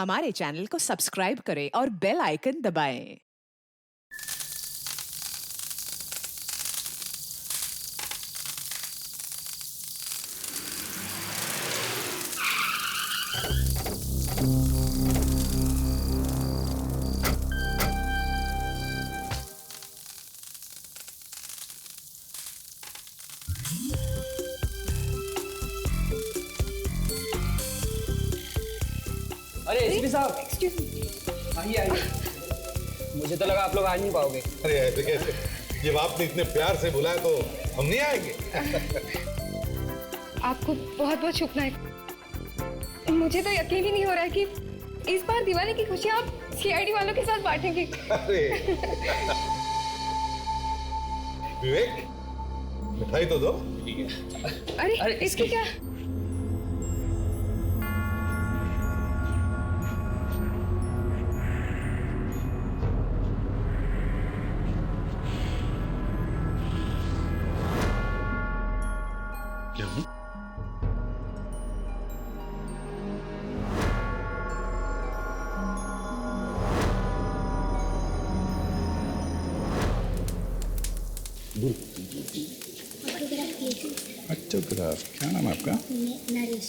हमारे चैनल को सब्सक्राइब करें और बेल आइकन दबाएं। अरे एसपी साहब, आइए आइए। मुझे तो लगा आप लोग आ नहीं पाओगे। अरे ऐसे कैसे, जब आपने इतने प्यार से बुलाया तो हम नहीं आएंगे। आपको बहुत बहुत शुक्रिया। मुझे तो यकीन ही नहीं हो रहा है कि इस बार दिवाली की खुशियाँ आप सीआईडी वालों के साथ बांटेंगे। अरे विवेक, मिठाई तो दो। अरे इसके क्या? क्या हुआ? ऑटोग्राफ, क्या नाम है आपका? नरेश।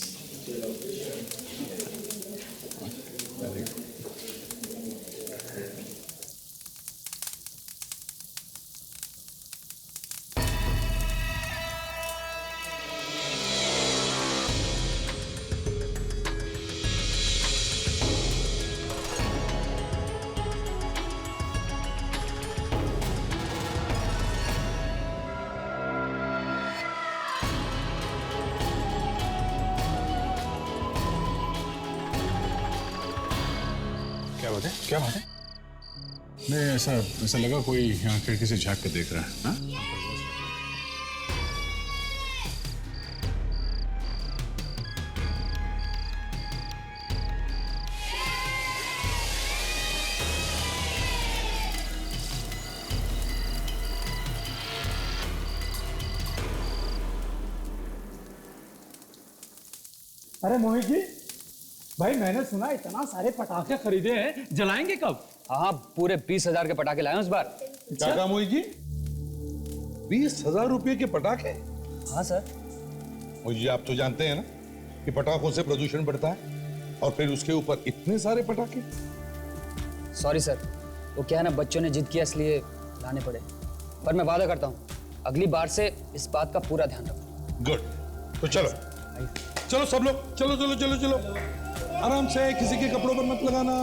क्या बात है, क्या बात है? नहीं, ऐसा ऐसा लगा कोई यहाँ खिड़की से झांक कर देख रहा है। हाँ? अरे मोहित जी, भाई मैंने सुना इतना सारे पटाखे खरीदे हैं, जलाएंगे कब? हाँ, पूरे 20,000 के पटाखे लाए हैं इस बार। क्या काम हुई जी? 20,000 रुपए के पटाखे? हाँ सर। मुझे आप तो जानते हैं ना कि पटाखों से प्रदूषण बढ़ता है, और फिर उसके ऊपर इतने सारे पटाखे। सॉरी सर, वो क्या है ना, बच्चों ने जिद किया इसलिए लाने पड़े। पर मैं वादा करता हूँ अगली बार से इस बात का पूरा ध्यान रखूँ। गुड, तो चलो चलो सब लोग, चलो चलो चलो चलो, आराम से, किसी के कपड़ों पर मत लगाना।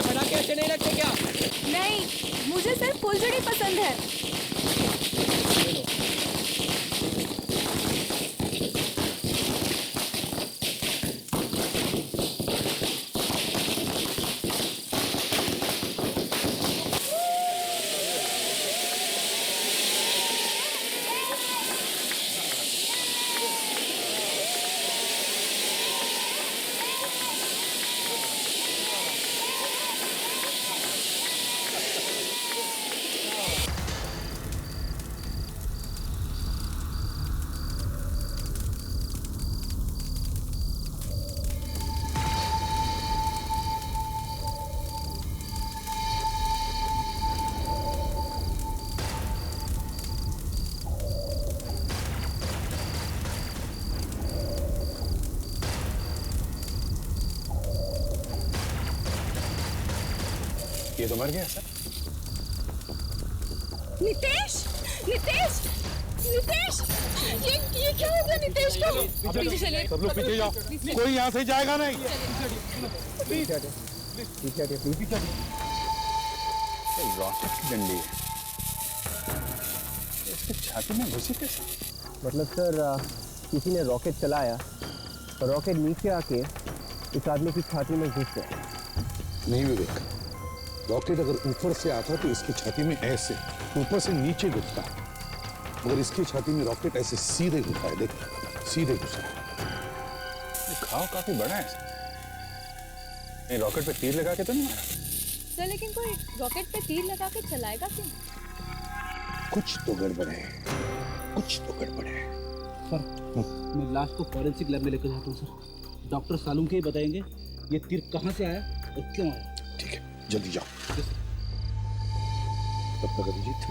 पटाखे अच्छे नहीं लगते क्या? नहीं, मुझे सिर्फ फुलझड़ी पसंद है। ये तो मर गया सर। नितेश, नितेश, नितेश, ये क्या हो गया नितेश को? पीछे चलिए। सब लोग पीछे जाओ, कोई यहाँ से जाएगा नहीं। रॉकेट की डंडी है, इसकी छाती में घुसी कैसे? मतलब सर, किसी ने रॉकेट चलाया और रॉकेट नीचे आके इस आदमी की छाती में घुस गया। नहीं विवेक, रॉकेट अगर ऊपर से आता तो इसकी छाती में ऐसे ऊपर से नीचे घुसता, मगर इसकी छाती में रॉकेट ऐसे सीधे घुसा है, देख, सीधे घुसा है। घाव काफी बड़ा है। ये रॉकेट पे तीर लगा के तो नहीं मारा? सर लेकिन कोई रॉकेट पे तीर लगा के चलाएगा क्यों? कुछ तो गड़बड़ है, कुछ तो गड़बड़ है। सर मैं लाश को फॉरेंसिक लैब में लेकर जाता हूँ सर। डॉक्टर सालूम के ही बताएंगे ये तीर कहाँ से आया और क्यों आया। ठीक है, जल्दी जाओ। तब तक अभिजीत,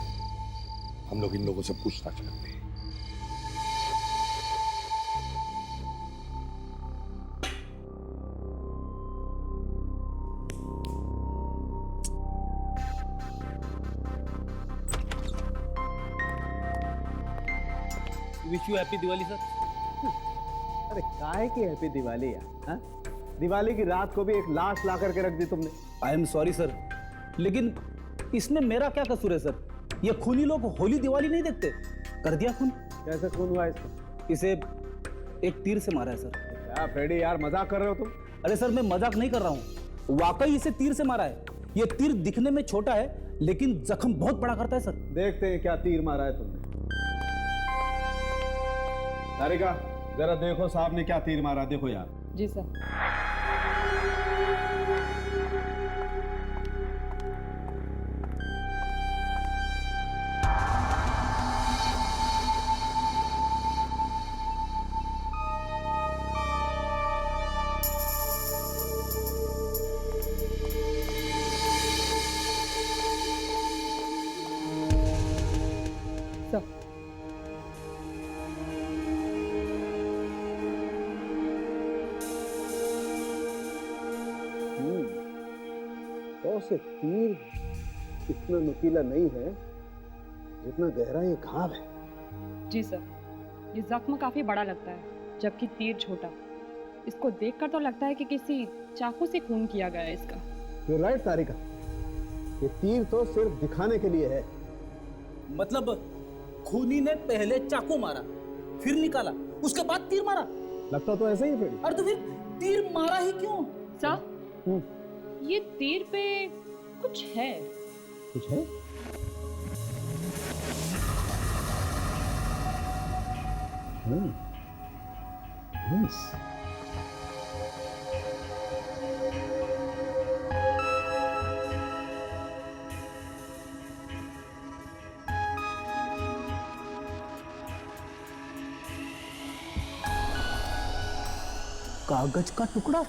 हम लोग इन लोगों से पूछताछ करते हैं। Wish you happy Diwali sir. अरे काहे की हैप्पी दिवाली यार, हाँ? दिवाली की रात को भी एक लाश ला करके रख दी तुमने। आई एम सॉरी सर, लेकिन इसमें मेरा क्या कसूर है सर? ये खूनी लोग होली दिवाली नहीं देखते। कर दिया खून। कैसे खून हुआ इसका? इसे एक तीर से मारा है सर। क्या फ्रेडी यार, मजाक कर रहे हो तुम? अरे सर मैं मजाक नहीं कर रहा हूँ, वाकई इसे तीर से मारा है। ये तीर दिखने में छोटा है लेकिन जख्म बहुत बड़ा करता है सर। देखते हैं क्या तीर मारा है तुमने। सारिका जरा देखो साहब ने क्या तीर मारा, देखो यार। जी सर। तो से तीर इतना नुकीला नहीं है जितना गहरा ये घाव है। जी सर, ये जख्म काफी बड़ा लगता है जबकि तीर छोटा। इसको देखकर तो लगता है कि किसी चाकू से खून किया गया है इसका। You're right, सारिका, ये तीर तो सिर्फ दिखाने के लिए है। मतलब खूनी ने पहले चाकू मारा, फिर निकाला, उसके बाद तीर मारा। लगता तो ऐसा ही है फ्रेडी। अरे तो फिर तीर मारा ही क्यों? सर ये तीर पे कुछ है। कुछ है? कागज का टुकड़ा।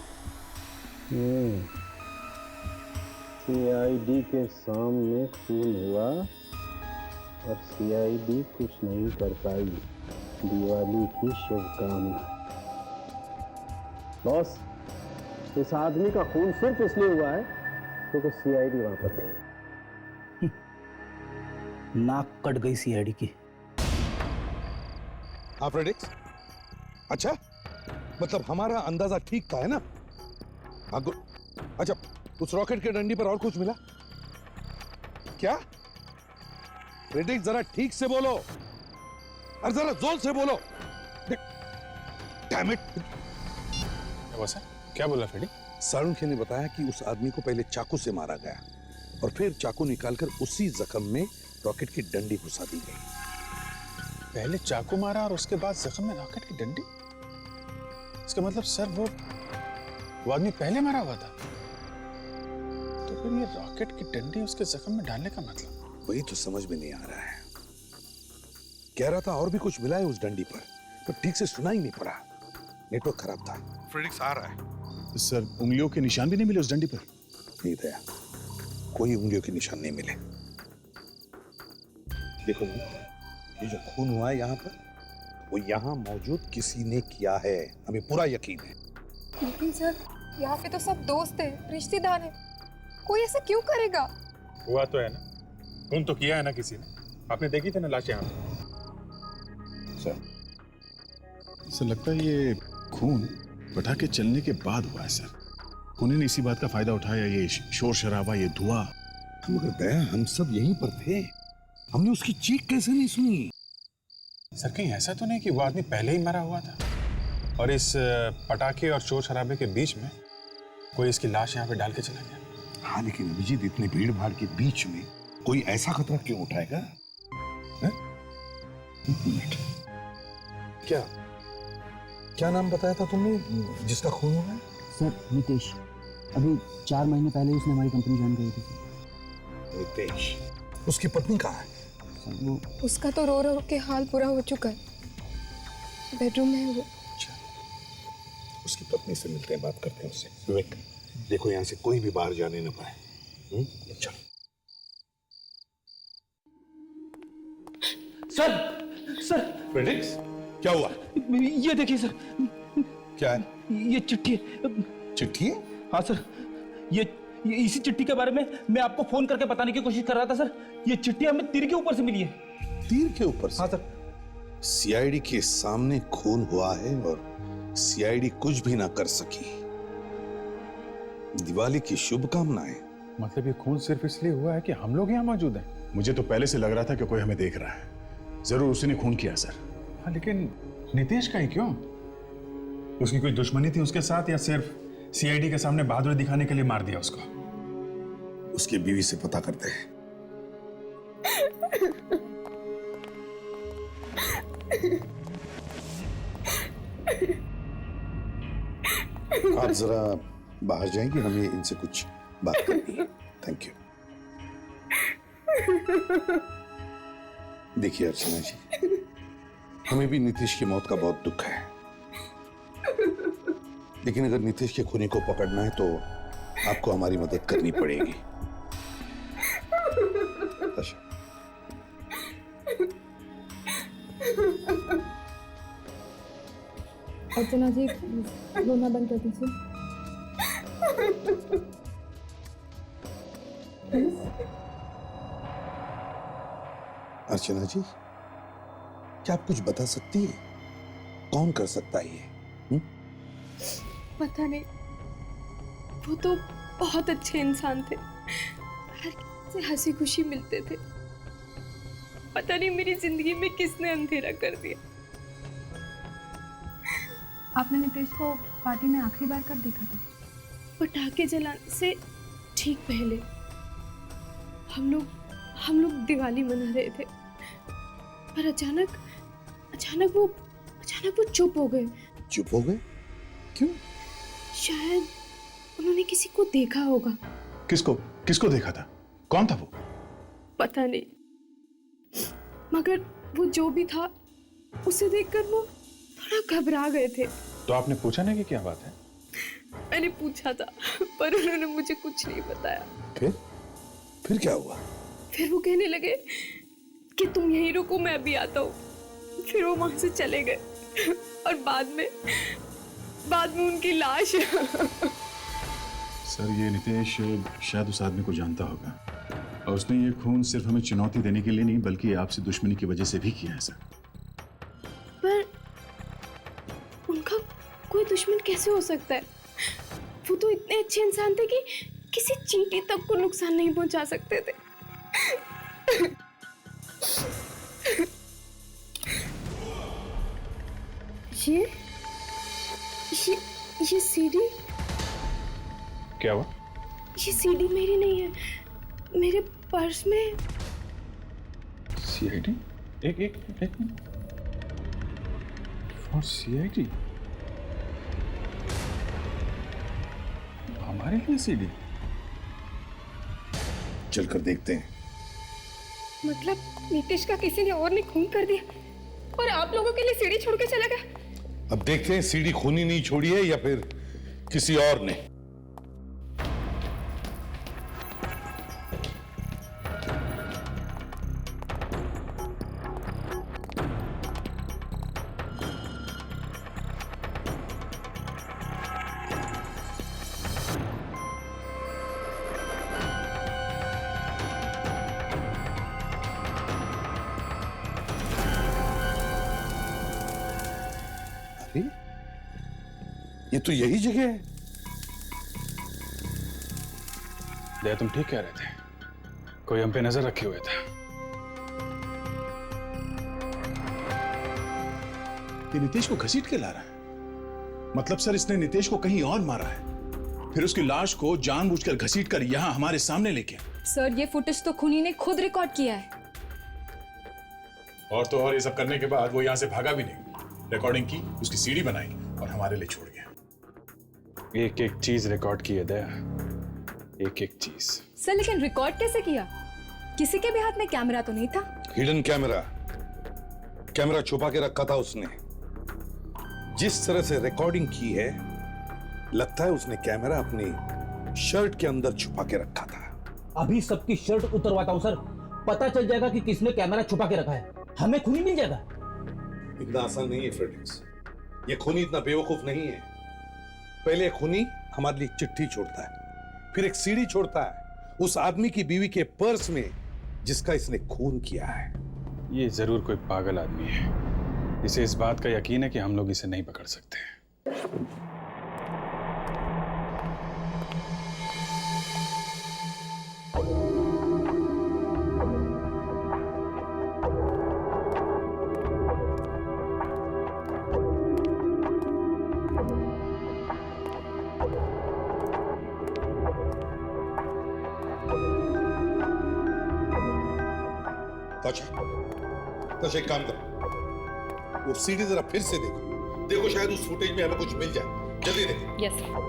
सीआईडी के सामने खून हुआ और सीआईडी कुछ नहीं कर पाई। दिवाली की शुभकामना। बॉस, इस आदमी का खून सिर्फ इसलिए हुआ है क्योंकि सीआईडी वहां पर थी। नाक कट गई सीआईडी की। हाँ फ्रेडिक्स, अच्छा मतलब हमारा अंदाजा ठीक था, है ना? अच्छा, उस रॉकेट के डंडी पर और कुछ मिला क्या? फ्रेडिक्स जरा ठीक से बोलो और जरा जोर से बोलो। Damn it. क्या बोला फ्रेडी? सारुंखे ने बताया कि उस आदमी को पहले चाकू से मारा गया और फिर चाकू निकालकर उसी जख्म में रॉकेट की डंडी घुसा दी गई। पहले चाकू मारा और उसके बाद जख्म में रॉकेट की डंडी? इसका मतलब सर वो आदमी पहले मारा हुआ था, तो फिर ये रॉकेट की डंडी उसके जख्म में डालने का मतलब? वही तो समझ में नहीं आ रहा है। कह रहा था और भी कुछ मिला है उस डंडी पर, तो ठीक से सुना ही नहीं पड़ा, नेटवर्क खराब था। फ्रेडिक्स आ रहा है। सर उंगलियों के निशान भी नहीं मिले उस डंडी पर? नहीं दया, कोई उंगलियों के निशान नहीं मिले। देखो ये जो खून हुआ है यहाँ पर, वो यहाँ मौजूद किसी ने किया है, हमें पूरा यकीन है। लेकिन सर यहाँ पे तो सब दोस्त हैं, रिश्तेदार हैं, कोई ऐसा क्यों करेगा? हुआ तो है ना, खून तो किया है ना किसी ने। आपने देखी थी ना लाश यहाँ पे। सर लगता है ये खून पटाखे चलने के बाद हुआ है सर। खूनी ने इसी बात का फायदा उठाया, ये शोर शराबा, ये धुआं। मगर दया, हम सब यहीं पर थे, हमने उसकी चीख कैसे नहीं सुनी? सर कहीं ऐसा तो नहीं कि वो आदमी पहले ही मरा हुआ था और इस पटाखे और शोर शराबे के बीच में कोई इसकी लाश यहाँ पे डाल के चला गया? हाँ लेकिन अभिजीत, इतने भीड़ भाड़ के बीच में कोई ऐसा खतरा क्यों उठाएगा? एक मिनट। क्या क्या नाम बताया था तुमने जिसका खून हुआ है? सर नितेश, अभी 4 महीने पहले उसने हमारी कंपनी ज्वाइन करी थी। नितेश, उसकी पत्नी कहाँ है? सर वो उसका तो रो रो के हाल पूरा हो चुका है, बेडरूम में है वो। उसकी पत्नी से मिलते हैं, बात करते हैं उससे। विवेक, देखो यहाँ से कोई भी बाहर जाने न पाए। चलो। सर फ्रेडरिक्स, क्या हुआ? ये देखिए सर, क्या है? ये चिट्ठी है। चिट्ठी है? हाँ सर, ये इसी चिट्ठी के बारे में मैं आपको फोन करके बताने की कोशिश कर रहा था सर। ये चिट्ठी हमें तीर के ऊपर से मिली है। तीर के ऊपर से? हाँ सर। सीआईडी के सामने खून हुआ है और सीआईडी कुछ भी ना कर सकी। दिवाली की शुभकामनाएं। मतलब ये खून सिर्फ इसलिए हुआ है कि हम लोग यहाँ मौजूद हैं? मुझे तो पहले से लग रहा था कि कोई हमें देख रहा है। जरूर उसी ने खून किया सर। हाँ, लेकिन नितेश का ही क्यों? उसकी कोई दुश्मनी थी उसके साथ, या सिर्फ सीआईडी के सामने बहादुरी दिखाने के लिए मार दिया उसको? उसकी बीवी से पता करते हैं। आप जरा बाहर जाएंगे, हमें इनसे कुछ बात करनी है। Thank you. देखिए अर्चना जी, हमें भी नीतीश की मौत का बहुत दुख है, लेकिन अगर नीतीश के खूनी को पकड़ना है तो आपको हमारी मदद करनी पड़ेगी। अच्छा। अर्चना जी, रोना बंद कर दीजिए। अर्चना जी, क्या आप कुछ बता सकती है? कौन कर सकता है ये? पता नहीं, वो तो बहुत अच्छे इंसान थे, हर किसी से हंसी खुशी मिलते थे। पता नहीं मेरी जिंदगी में किसने अंधेरा कर दिया। आपने नितेश को पार्टी में आखिरी बार कब देखा था? पटाखे जलाने से ठीक पहले हम लोग दिवाली मना रहे थे, पर अचानक वो चुप हो गए। चुप हो गए? क्यों? शायद उन्होंने किसी को देखा होगा। किसको देखा था? कौन था वो? पता नहीं, मगर वो जो भी था उसे देखकर वो थोड़ा घबरा गए थे। तो आपने पूछा नहीं कि क्या बात है? मैंने पूछा था, पर उन्होंने मुझे कुछ नहीं बताया। फिर क्या हुआ? फिर वो कहने लगे कि तुम यहीं रुको, मैं अभी आता हूँ। फिर वो वहां से चले गए और बाद में उनकी लाश। सर, ये नितेश शायद उस आदमी को जानता होगा और उसने ये खून सिर्फ हमें चुनौती देने के लिए नहीं बल्कि आपसे दुश्मनी की वजह से भी किया है सर। पर उनका कोई दुश्मन कैसे हो सकता है? वो तो इतने अच्छे इंसान थे कि किसी चींटी तक को नुकसान नहीं पहुंचा सकते थे। ये सीडी? क्या हुआ? ये सीडी मेरी नहीं है, मेरे पर्स में। सीआईडी? एक मिनट। For CID? हमारे लिए सीडी? चलकर देखते हैं। मतलब नीतीश का किसी ने और ने खून कर दिया और आप लोगों के लिए सीडी छोड़ के चला गया? अब देखते हैं सीडी खूनी नहीं छोड़ी है या फिर किसी और ने। ये तो यही जगह है। दया, तुम ठीक कह रहे थे, कोई हम पे नजर रखे हुए था। ये नितेश को घसीट के ला रहा है। मतलब सर, इसने नितेश को कहीं और मारा है, फिर उसकी लाश को जानबूझकर घसीटकर यहां हमारे सामने लेके। सर, ये फुटेज तो खूनी ने खुद रिकॉर्ड किया है। और तो और ये सब करने के बाद वो यहाँ से भागा भी नहीं, रिकॉर्डिंग की, उसकी सीडी बनाई और हमारे लिए छोड़ गया। एक एक चीज रिकॉर्ड की है दया, एक एक चीज। सर लेकिन रिकॉर्ड कैसे किया? किसी के भी हाथ में कैमरा तो नहीं था। हिडन कैमरा, कैमरा छुपा के रखा था उसने। जिस तरह से रिकॉर्डिंग की है, लगता है उसने कैमरा अपनी शर्ट के अंदर छुपा के रखा था। अभी सबकी शर्ट उतरवाता हूँ सर, पता चल जाएगा कि किसने कैमरा छुपा के रखा है, हमें खूनी मिल जाएगा। इतना आसान नहीं है फ्रेडरिक्स, ये खूनी इतना बेवकूफ नहीं है। पहले खूनी हमारे लिए चिट्ठी छोड़ता है, फिर एक सीडी छोड़ता है उस आदमी की बीवी के पर्स में जिसका इसने खून किया है। ये जरूर कोई पागल आदमी है, इसे इस बात का यकीन है कि हम लोग इसे नहीं पकड़ सकते। तो एक काम करो, वो सीडी जरा फिर से देखो, देखो शायद उस फुटेज में हमें कुछ मिल जाए। जल्दी देखो। Yes sir.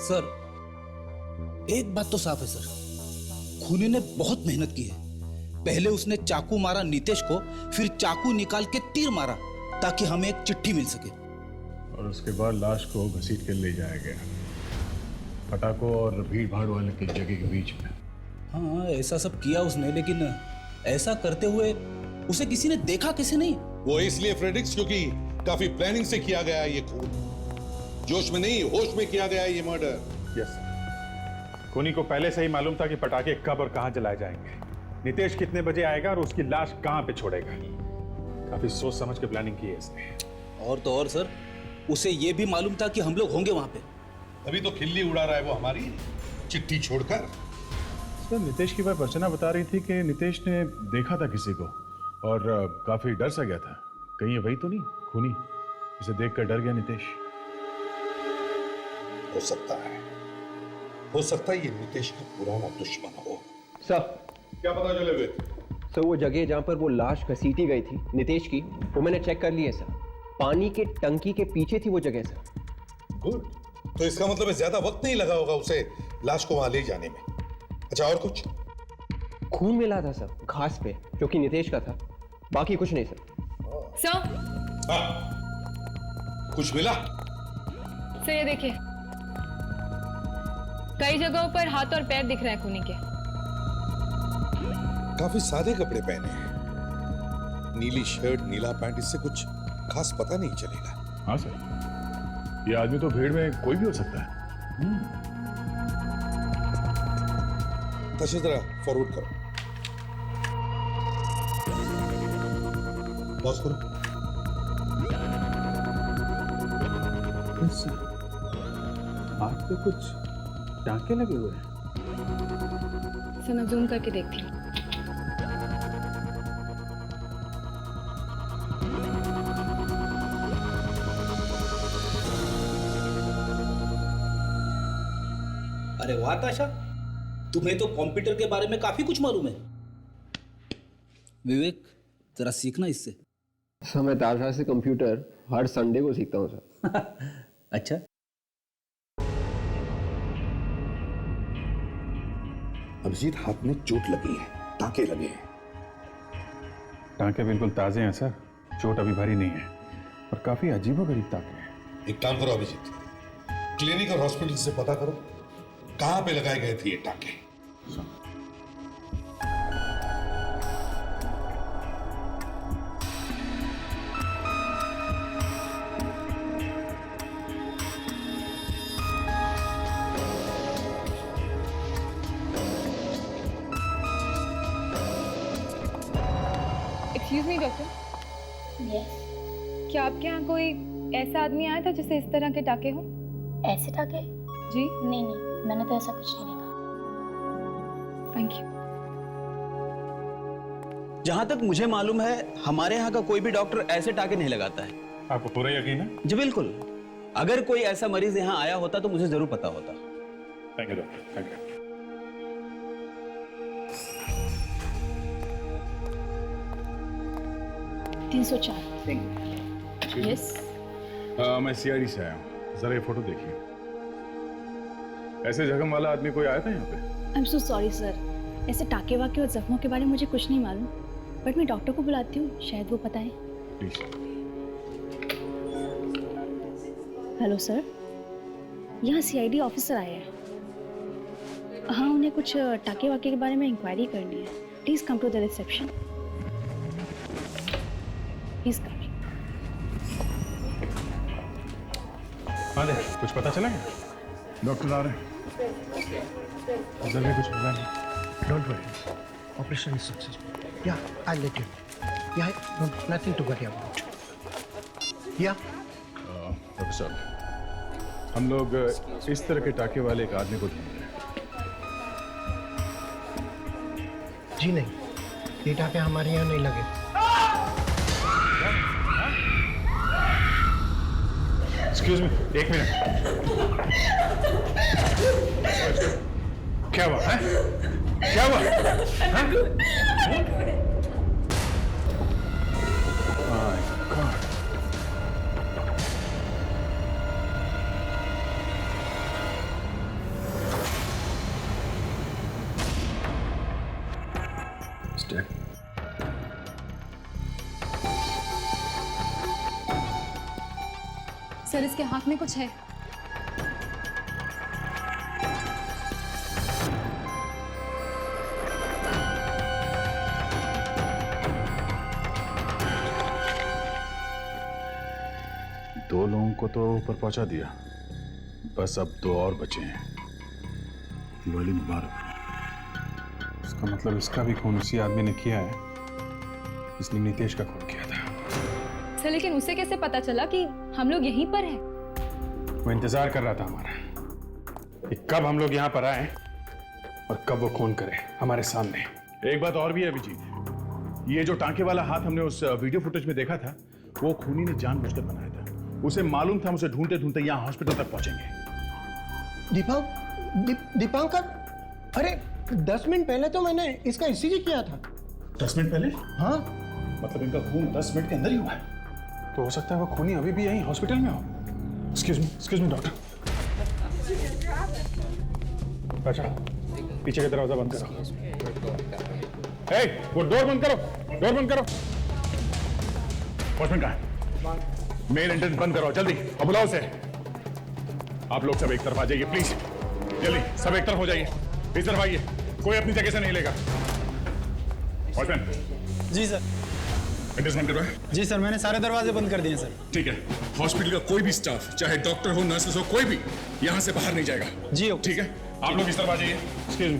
सर एक बात तो साफ है सर, खूनी ने बहुत मेहनत की है। पहले उसने चाकू मारा नितेश को, फिर चाकू निकाल के तीर मारा ताकि हमें एक चिट्ठी मिल सके, और उसके बाद लाश को घसीट के ले जाया गया पटाखों और भीड़ भाड़ वाले की जगह के बीच में। हाँ ऐसा सब किया उसने, लेकिन ऐसा करते हुए उसे किसी ने देखा कैसे नहीं? वो इसलिए फ्रेडरिक्स क्योंकि काफी प्लानिंग से किया गया ये खून, जोश में नहीं होश में किया गया ये मर्डर। यस सर, खूनी को पहले से ही मालूम था कि पटाखे कब और कहां जलाए जाएंगे, नितेश कितने बजे आएगा और उसकी लाश कहां पे छोड़ेगा। काफी सोच समझ के प्लानिंग की है इसने। और तो और सर, उसे यह भी मालूम था कि हम लोग होंगे वहां पे। अभी तो खिल्ली उड़ा रहा है वो हमारी, चिट्ठी छोड़कर। सर नितेश की वाइफ अर्चना बता रही थी कि नितेश ने देखा था किसी को और काफी डर सा गया था। कहीं ये वही तो नहीं खूनी, इसे देखकर डर गया नितेश। हो सकता है ये नितेश का पुराना दुश्मन हो। सर क्या पता चले वे? सर वो जगह जहां पर वो लाश घसीटी गई थी नितेश की, वो मैंने चेक कर ली है सर। पानी के टंकी के पीछे थी वो जगह सर। गुड, तो इसका मतलब है ज्यादा वक्त नहीं लगा होगा उसे लाश को वहां ले जाने में। अच्छा और कुछ? खून मिला था सर घास पे, जो कि नितेश का था, बाकी कुछ नहीं सर। सर हाँ, कुछ मिला? सर ये देखिए, कई जगहों पर हाथ और पैर दिख रहे हैं खूनी के। काफी सादे कपड़े पहने हैं, नीली शर्ट नीला पैंट, इससे कुछ खास पता नहीं चलेगा। हाँ सर, ये आदमी तो भीड़ में कोई भी हो सकता है। तशे जरा फॉरवर्ड करो, पॉज करो। हाथ पे कुछ टांके लगे हुए हैं। सर मैं जूम करके देखती हूँ। अरे वाह ताशा, तुम्हें तो कंप्यूटर के बारे में काफी कुछ मालूम है। विवेक जरा सीखना इससे। सर मैं ताशा से कंप्यूटर हर संडे को सीखता हूँ सर। अच्छा, अभिजीत हाथ में चोट लगी है, टांके लगे हैं। टांके बिल्कुल ताजे हैं सर, चोट अभी भरी नहीं है और काफी अजीबोगरीब टांके हैं। एक काम करो अभिजीत, क्लिनिक और हॉस्पिटल से पता करो कहां पे लगाए गए थे ये टांके। Excuse me doctor. Yes. क्या आपके यहाँ कोई ऐसा आदमी आया था जिसे इस तरह के टाके हो? ऐसे टाके? जी नहीं नहीं, मैंने तो ऐसा कुछ नहीं देखा। Thank you. जहां तक मुझे मालूम है हमारे यहाँ का कोई भी डॉक्टर ऐसे टाके नहीं लगाता है। आपको पूरा यकीन है? जी बिल्कुल। अगर कोई ऐसा मरीज यहाँ आया होता तो मुझे जरूर पता होता। Thank you doctor, thank you. 304। Yes. मैं सीआईडी से आया हूँ, जरा ये फोटो देखिए। ऐसे जख्म वाला आदमी कोई आया था यहाँ पे? I am so sorry sir, ऐसे टाके वाके और जख्मों के बारे में मुझे कुछ नहीं मालूम, बट मैं डॉक्टर को बुलाती हूँ, शायद वो बताएं। प्लीज। हेलो सर, यहाँ सीआईडी ऑफिसर आए हैं। हाँ, उन्हें कुछ टाके वाके के बारे में इंक्वायरी करनी है। Please come to the reception. Please come. हाँ दे, कुछ पता चला क्या? डॉक्टर आ रहे हैं। उधर भी कुछ पता नहीं। Don't worry. Operation is successful. Yeah, I'll let you know. Yeah, no, nothing to worry about. Yeah. Doctor साहब, हम लोग इस तरह के टाके वाले एक आदमी को ढूंढ रहे हैं। जी नहीं, ये टाके हमारे यहाँ नहीं लगे। एक्सक्यूज मी, एक मिनट। क्या हुआ है? क्या हुआ? सर, इसके हाथ में कुछ है। दो लोगों को तो ऊपर पहुंचा दिया, बस अब दो और बचे हैं। दिवाली मुबारक। इसका मतलब इसका भी खून उसी आदमी ने किया है जिसने नितेश का खून किया था। सर, लेकिन उसे कैसे पता चला कि हम लोग यहीं पर हैं? वो इंतजार कर रहा था हमारा कि कब हम लोग यहाँ पर आए और कब वो खून करे हमारे सामने। एक बात और भी है अभिजीत, ये जो टांके वाला हाथ हमने उस वीडियो फुटेज में देखा था, वो खूनी ने जानबूझकर बनाया था। उसे मालूम था हम उसे ढूंढते ढूंढते यहाँ हॉस्पिटल तक पहुंचेंगे। दीपांकर, अरे 10 मिनट पहले तो मैंने इसका ईसीजी किया था। 10 मिनट पहले? हाँ। मतलब इनका खून 10 मिनट के अंदर ही हुआ है। तो हो सकता है वो खूनी अभी भी यहीं हॉस्पिटल में हो। Excuse me doctor. अच्छा, पीछे का दरवाजा बंद करो। वो डोर बंद करो, डोर बंद करो। वॉचमैन कहाँ है? मेन एंट्रेंस बंद करो जल्दी और बुलाओ उसे। आप लोग सब एक तरफ आ जाइए प्लीज, जल्दी सब एक तरफ हो जाइए। इस तरफ आइए, कोई अपनी जगह से नहीं लेगा। वॉचमैन। जी सर। एंट्रेंस बंद करवाए? जी सर, मैंने सारे दरवाजे बंद कर दिए सर। ठीक है, हॉस्पिटल का कोई भी स्टाफ, चाहे डॉक्टर हो, नर्सेस हो, कोई भी यहाँ से बाहर नहीं जाएगा। जी ठीक है, आप लोग इस तरफ आ जाइए। एक्सक्यूज मी,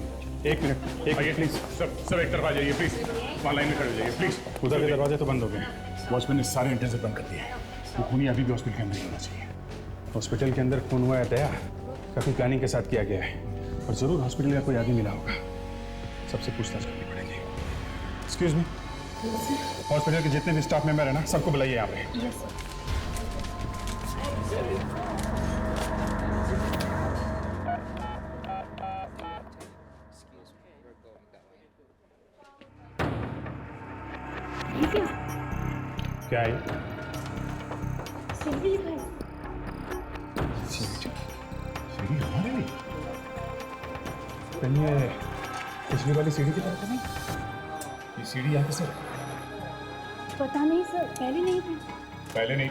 एक मिनट, आइए प्लीज। सब एक तरफ आ जाइए प्लीज, वहाँ लाइन में खड़े हो जाइए प्लीज। उधर के दरवाजे तो बंद हो गए, वॉचमैन ने सारे एंट्रेंस बंद कर दिए। वो खूनी अभी भी हॉस्पिटल के अंदर ही होना चाहिए। हॉस्पिटल के अंदर खून हुआ है दया, काफी प्लानिंग के साथ किया गया है और जरूर हॉस्पिटल का कोई आदमी मिला होगा। सबसे पूछताछ करनी पड़ेगी। एक्सक्यूज मी, हॉस्पिटल के जितने भी स्टाफ मेंबर है ना, सबको बुलाइए यहाँ पे। Yes sir. क्या है? सीढ़ी है। सीढ़ी हमारे लिए? कहीं ये पिछली वाली सीढ़ी की तरह तो नहीं? ये सीढ़ी यहाँ कैसे? पता नहीं सर, पहले नहीं थी। पहले नहीं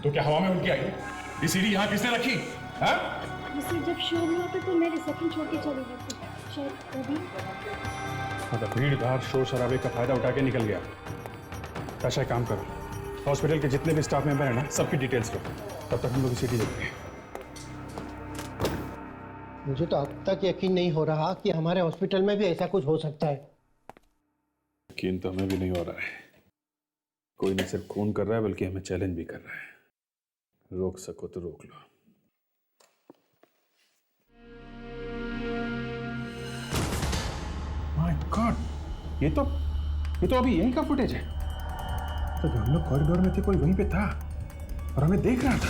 तो क्या हवा में उड़ के आई? ये सीढ़ी यहाँ किसने रखी? हाँ? जब शोर हुआ तो मैं रिसेप्शन छोड़ के चली गई थी, शायद अभी। मतलब भीड़ भाड़ शोर शराबे का फायदा उठा के निकल गया। अच्छा एक काम करो, हॉस्पिटल के जितने भी स्टाफ मेंबर हैं ना, सबकी डिटेल्स लो, तब तक हम लोग सीढ़ी देखते हैं। मुझे तो अब तक यकीन नहीं हो रहा कि हमारे हॉस्पिटल में भी ऐसा कुछ हो सकता है। यकीन तो हमें भी नहीं हो रहा है। कोई नहीं सिर्फ खून कर रहा है बल्कि हमें चैलेंज भी कर रहा है। रोक सको तो रोक लो। माय गॉड, ये तो अभी यहीं का फुटेज है। तो जब हम लोग कॉरिडोर में थे कोई वहीं पे था और हमें देख रहा था।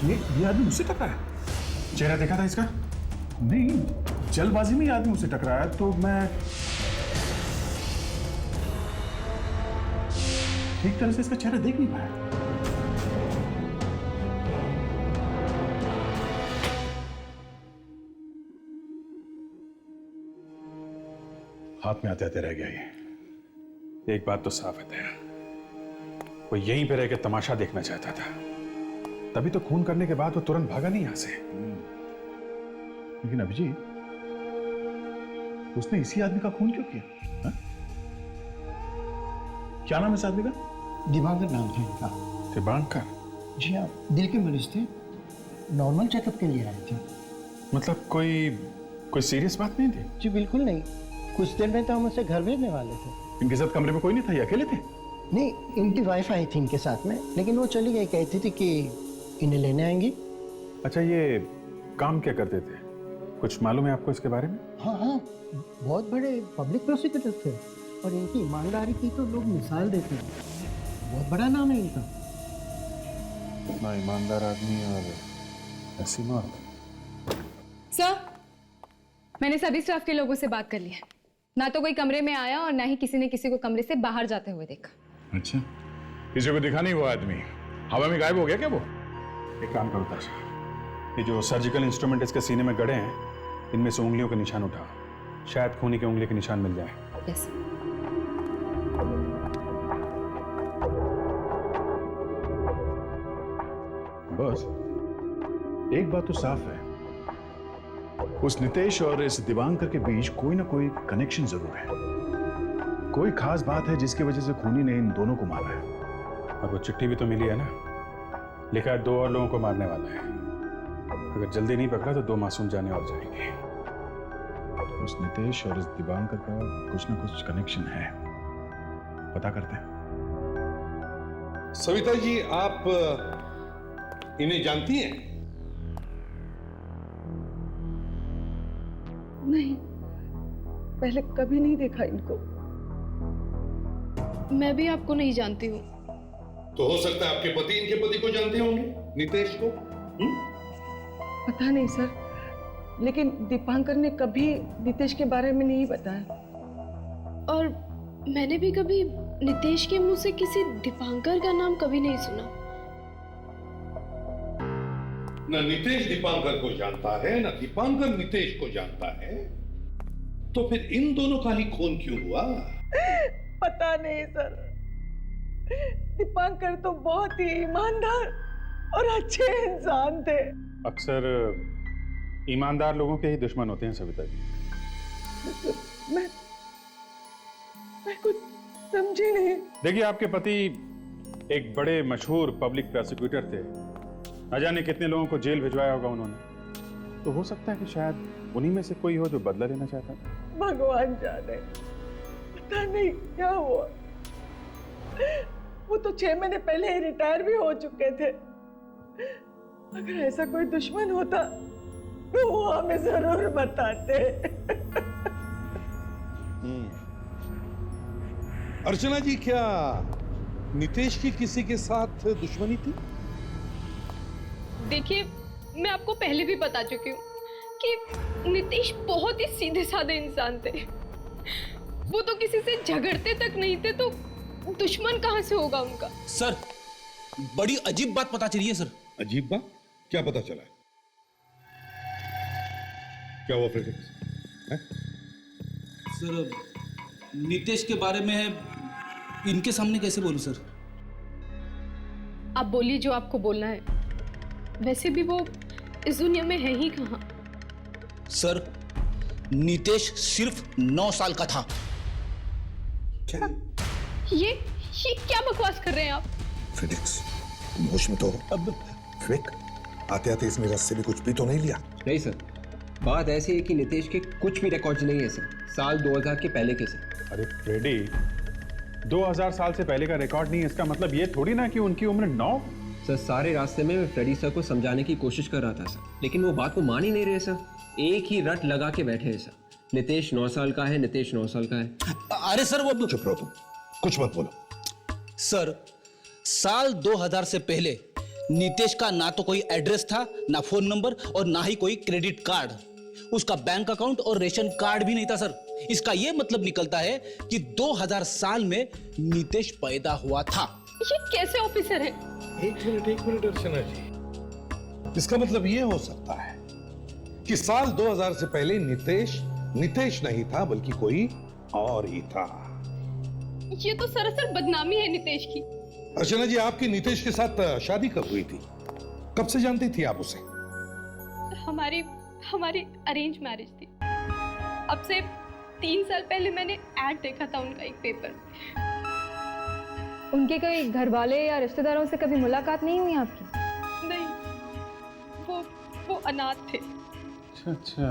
ये आदमी मुझसे टकराया। चेहरा देखा था इसका? नहीं, जल्दबाजी में ये आदमी मुझसे टकराया तो मैं ठीक तरह से इसका चेहरा देख नहीं पाया। हाथ में आते आते रह गया ये। एक बात तो साफ है, वो यहीं पे रह के तमाशा देखना चाहता था, तभी तो खून करने के बाद वो तुरंत भागा नहीं यहां से। लेकिन अभिजीत, उसने इसी आदमी का खून क्यों किया? हा? क्या नाम है इस आदमी का? दिवाकर नाम था इनका। दिवाकर? जी हाँ, दिल के मरीज थे, नॉर्मल चेकअप के लिए आए थे। मतलब कोई सीरियस बात नहीं थी? जी बिल्कुल नहीं, कुछ देर में तो हम उसे घर भेजने वाले थे। इनके साथ कमरे में कोई नहीं था, ये अकेले थे? नहीं, इनकी वाइफ आई थी इनके साथ में, लेकिन वो चली गई, कहती थी कि इन्हें लेने आएंगी। अच्छा, ये काम क्या करते थे, कुछ मालूम है आपको इसके बारे में? हाँ, बहुत बड़े पब्लिक प्रोसिक्यूटर थे और इनकी ईमानदारी की तो लोग मिसाल देते हैं। बहुत बड़ा नाम है इनका। इतना ईमानदार आदमी और ऐसी मौत। सर, मैंने सभी स्टाफ के लोगों से बात कर ली है। ना तो कोई कमरे में आया और ना ही किसी ने किसी को कमरे से बाहर जाते हुए देखा। अच्छा, किसी को दिखा नहीं वो आदमी? हवा में गायब हो गया क्या वो? एक काम करो ताशा, ये जो सर्जिकल इंस्ट्रूमेंट इसके सीने में गड़े हैं, इनमें से उंगलियों के निशान उठाओ, शायद खूनी के उंगली के निशान मिल जाए। यस। बस एक बात तो साफ है, उस नितेश और इस दिवांकर के बीच कोई ना कोई कनेक्शन जरूर है। कोई खास बात है जिसकी वजह से खूनी ने इन दोनों को मारा है। और वो चिट्ठी भी तो मिली है ना, लिखा है 2 और लोगों को मारने वाला है। अगर जल्दी नहीं पकड़ा तो 2 मासूम जाने और जाएंगे। उस नितेश और इस दिवांकर का कुछ ना कुछ कनेक्शन है, पता करते हैं। सविता जी, आप इन्हें जानती हैं? नहीं, पहले कभी नहीं देखा इनको। मैं भी आपको नहीं जानती हूँ। तो हो सकता है आपके पति इनके पति को जानते होंगे, नितेश को। पता नहीं सर, लेकिन दीपांकर ने कभी नितेश के बारे में नहीं बताया। और मैंने भी कभी नितेश के मुंह से किसी दीपांकर का नाम कभी नहीं सुना। न नितेश दीपांकर को जानता है, न दीपांकर नितेश को जानता है, तो फिर इन दोनों का ही खून क्यों हुआ? पता नहीं सर, दीपांकर तो बहुत ही ईमानदार और अच्छे इंसान थे। अक्सर ईमानदार लोगों के ही दुश्मन होते हैं सविता जी। मैं कुछ समझी नहीं। देखिए, आपके पति एक बड़े मशहूर पब्लिक प्रोसिक्यूटर थे, न जाने कितने लोगों को जेल भिजवाया होगा उन्होंने। तो हो सकता है कि शायद उन्हीं में से कोई हो जो बदला लेना चाहता है। भगवान जाने, पता नहीं क्या हुआ। वो तो 6 महीने पहले ही रिटायर भी हो चुके थे। अगर ऐसा कोई दुश्मन होता तो वो हमें जरूर बताते। अर्चना जी, क्या नितेश की किसी के साथ दुश्मनी थी? देखिए, मैं आपको पहले भी बता चुकी हूँ कि नितेश बहुत ही सीधे साधे इंसान थे। वो तो किसी से झगड़ते तक नहीं थे, तो दुश्मन कहाँ से होगा उनका? सर, बड़ी अजीब बात पता चली है सर। अजीब बात? क्या पता चला? क्या हुआ फिर? सर, नितेश के बारे में इनके सामने कैसे बोलूं सर? आप बोलिए जो आपको बोलना है। वैसे भी वो इस दुनिया में है ही कहाँ। सर, नितेश सिर्फ 9 साल का था। क्या? ये क्या बकवास कर रहे हैं आप? फिनिक्स, तुम होश में तो हो? अब विवेक, आते आते इसमें रस से भी कुछ पी तो नहीं लिया? नहीं सर, बात ऐसी है कि नितेश के कुछ भी रिकॉर्ड्स नहीं है सर, साल 2000 के पहले के सर। अरे फ्रेडी, 2000 साल से पहले का रिकॉर्ड नहीं है, इसका मतलब ये थोड़ी ना कि उनकी उम्र 9। सर सारे रास्ते में मैं फ्रेडी सर को समझाने की कोशिश कर रहा था सर, लेकिन वो बात को मान ही नहीं रहे सर। एक ही रट लगा के बैठे हैं सर, नितेश 9 साल का है, नितेश 9 साल का है। अरे सर वो चुप रहो तुम, कुछ मत बोलो। सर साल 2000 से पहले नितेश का ना तो कोई एड्रेस था, ना फोन नंबर और ना ही कोई क्रेडिट कार्ड। उसका बैंक अकाउंट और रेशन कार्ड भी नहीं था सर। इसका यह मतलब निकलता है कि 2000 साल में नितेश पैदा हुआ था। ये कैसे ऑफिसर है? एक मिनट अर्चना जी, इसका मतलब ये हो सकता है कि साल 2000 से पहले नितेश नहीं था, बल्कि कोई और ही था। ये तो सरासर बदनामी है नितेश की। अर्चना जी, आपकी नितेश के साथ शादी कब हुई थी? कब से जानती थी आप उसे? हमारी अरेंज मैरिज थी। अब से 3 साल पहले मैंने ऐड देखा था उनका एक पेपर। उनके कोई घर वाले या रिश्तेदारों से कभी मुलाकात नहीं हुई आपकी? नहीं, वो अनाथ थे। अच्छा,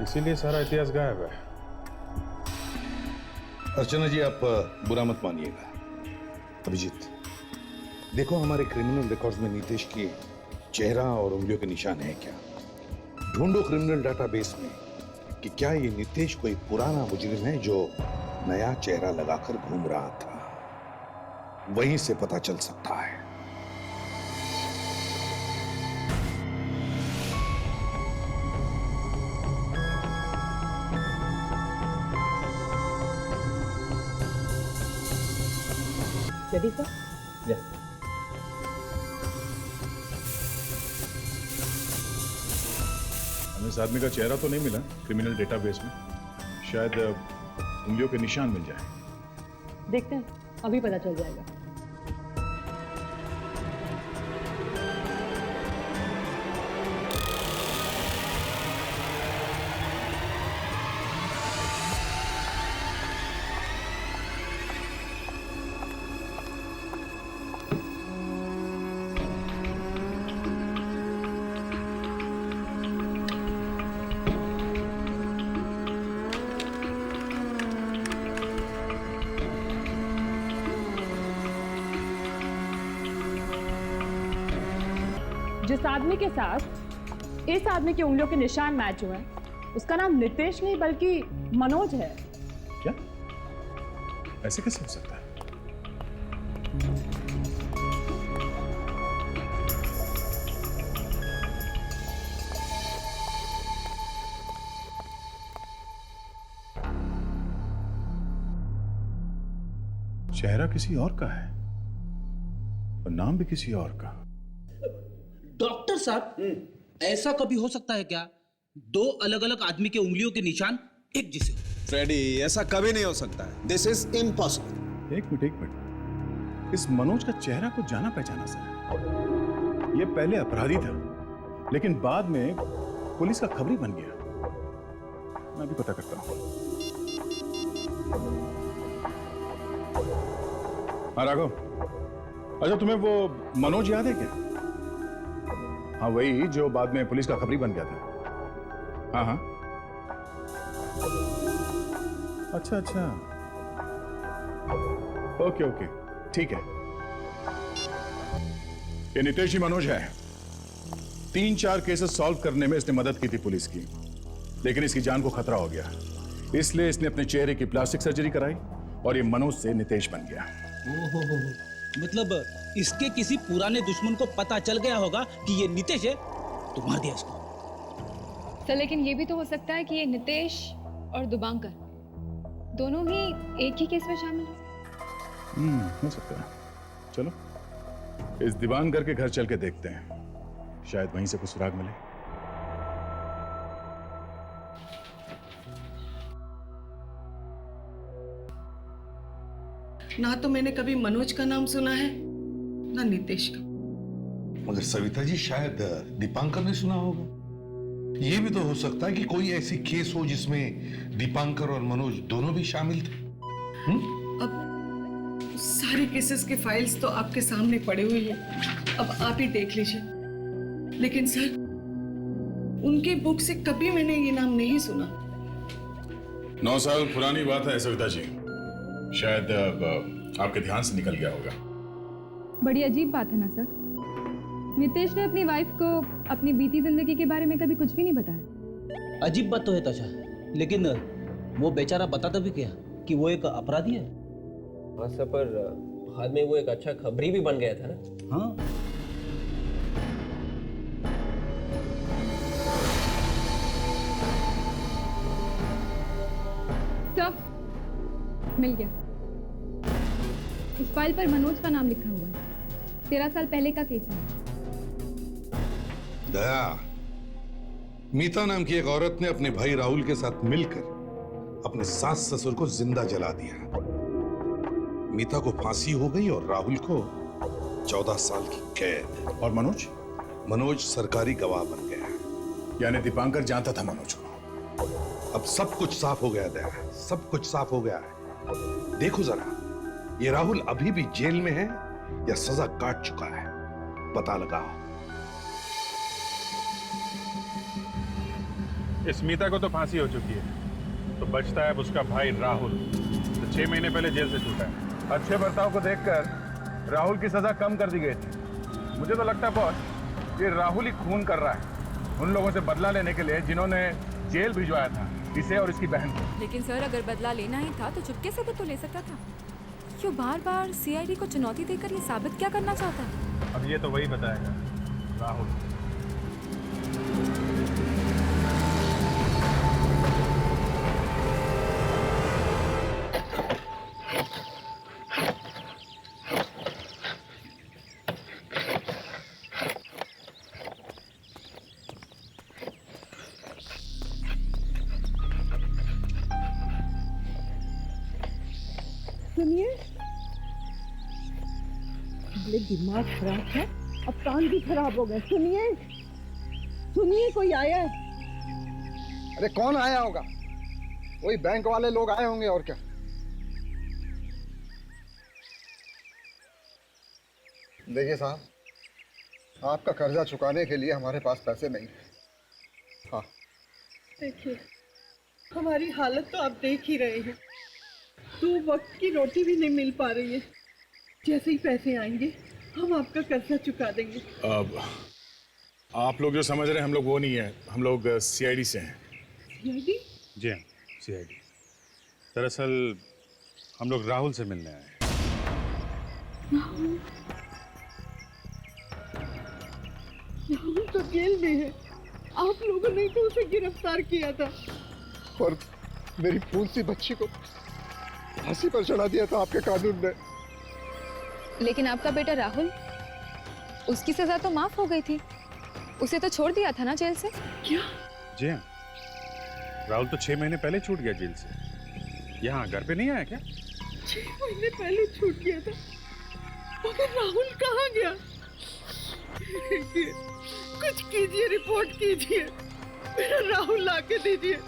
इसीलिए सारा इतिहास गायब है। अर्चना जी, आप बुरा मत मानिएगा। अभिजीत, देखो हमारे क्रिमिनल रिकॉर्ड्स में नितेश के चेहरा और उंगलियों के निशान है क्या? ढूंढो क्रिमिनल डाटाबेस में कि क्या ये नितेश कोई पुराना मुजरिम है जो नया चेहरा लगाकर घूम रहा था। वहीं से पता चल सकता है। Ready sir? या। हमें इस आदमी का चेहरा तो नहीं मिला क्रिमिनल डेटाबेस में, शायद उंगलियों के निशान मिल जाए। देखते हैं, अभी पता चल जाएगा। जिस आदमी के साथ इस आदमी की उंगलियों के निशान मैच हुए हैं, उसका नाम नितेश नहीं बल्कि मनोज है। क्या? ऐसे कैसे हो सकता है? चेहरा किसी और का है और नाम भी किसी और का। डॉक्टर साहब, ऐसा कभी हो सकता है क्या? 2 अलग अलग आदमी के उंगलियों के निशान एक जैसे हो? फ्रेडी, ऐसा कभी नहीं हो सकता है। This is impossible. एक मिनट, इस मनोज का चेहरा को जाना पहचाना सर। ये पहले अपराधी था, लेकिन बाद में पुलिस का खबरी बन गया। मैं भी पता करता हूं। हाँ राघव, अच्छा तुम्हें वो मनोज याद है क्या? हाँ वही जो बाद में पुलिस का खबरी बन गया था। हाँ हाँ, अच्छा अच्छा, ओके ओके, ठीक है। ये नितेश ही मनोज है। 3-4 केसेस सॉल्व करने में इसने मदद की थी पुलिस की, लेकिन इसकी जान को खतरा हो गया, इसलिए इसने अपने चेहरे की प्लास्टिक सर्जरी कराई और ये मनोज से नितेश बन गया। ओहो, मतलब इसके किसी पुराने दुश्मन को पता चल गया होगा कि ये नितेश है, तो मार दिया इसको। सर लेकिन ये भी तो हो सकता है कि ये नितेश और दुबांकर दोनों ही एक ही केस में शामिल हो। हो सकता है। चलो इस दीवानगर के घर चल के देखते हैं, शायद वहीं से कुछ सुराग मिले। ना तो मैंने कभी मनोज का नाम सुना है, ना नितेश का। मगर सविता जी, शायद दीपांकर ने सुना होगा। ये भी तो हो सकता है कि कोई ऐसी केस हो जिसमें दीपांकर और मनोज दोनों भी शामिल थे। अब सारे केसेस के फाइल्स तो आपके सामने पड़े हुए हैं, अब आप ही देख लीजिए। लेकिन सर, उनके बुक से कभी मैंने ये नाम नहीं सुना। 9 साल पुरानी बात है सविता जी, शायद अब आपके ध्यान से निकल गया होगा। बड़ी अजीब बात है ना सर, नितेश ने अपनी वाइफ को अपनी बीती जिंदगी के बारे में कभी कुछ भी नहीं बताया। अजीब बात तो है ताशा, लेकिन वो बेचारा बताता भी क्या कि वो एक अपराधी है। हाँ सर, पर बाद में वो एक अच्छा खबरी भी बन गया था ना। हाँ, सर मिल गया। उस फाइल पर मनोज का नाम लिखा हुआ है। 13 साल पहले का केस है। दया, मीता नाम की एक औरत ने अपने भाई राहुल के साथ मिलकर अपने सास ससुर को जिंदा जला दिया। मीता को फांसी हो गई और राहुल को 14 साल की कैद। और मनोज? मनोज सरकारी गवाह बन गया। यानी दीपांकर जानता था मनोज को। अब सब कुछ साफ हो गया दया, सब कुछ साफ हो गया है। देखो जरा, ये राहुल अभी भी जेल में है या सजा काट चुका है, पता लगाओ। इस मीता को तो फांसी हो चुकी है, तो बचता है उसका भाई राहुल, जो 6 महीने पहले जेल से छूटा है। अच्छे बर्ताव को देखकर राहुल की सजा कम कर दी गई थी। मुझे तो लगता है बॉस, ये राहुल ही खून कर रहा है उन लोगों से बदला लेने के लिए जिन्होंने जेल भिजवाया था इसे और इसकी बहन को। लेकिन सर, अगर बदला लेना ही था तो चुपके से भी तो ले सकता था। क्यों बार बार सीआईडी को चुनौती देकर ये साबित क्या करना चाहता है? अब ये तो वही बताएगा राहुल। सुनिए, बड़े दिमाग खराब है, अब कान भी खराब हो गए। सुनिए सुनिए, कोई आया है। अरे कौन आया होगा? वही बैंक वाले लोग आए होंगे और क्या। देखिए साहब, आपका कर्जा चुकाने के लिए हमारे पास पैसे नहीं है। हाँ देखिए, हमारी हालत तो आप देख ही रहे हैं। 2 वक्त की रोटी भी नहीं मिल पा रही है। जैसे ही पैसे आएंगे हम आपका कर्जा चुका देंगे। अब आप लोग जो समझ रहे हैं हम लोग वो नहीं है, हम लोग सीआईडी से हैं। सीआईडी? जी हाँ, सीआईडी। दरअसल हम लोग राहुल से मिलने आए हैं। राहुल तो जेल में है। आप लोगों ने तो उसे गिरफ्तार किया था। और मेरी फूल सी बच्ची को फांसी पर चढ़ा दिया था आपके कानून ने। लेकिन आपका बेटा राहुल, उसकी सजा तो माफ हो गई थी। उसे तो छोड़ दिया था ना जेल से? क्या? जी हाँ, राहुल तो 6 महीने पहले छूट गया जेल से। यहाँ घर पे नहीं आया क्या? 6 महीने पहले छूट गया था, मगर राहुल कहाँ गया? कुछ कीजिए, रिपोर्ट कीजिए, मेरा राहुल लाके दीजिए।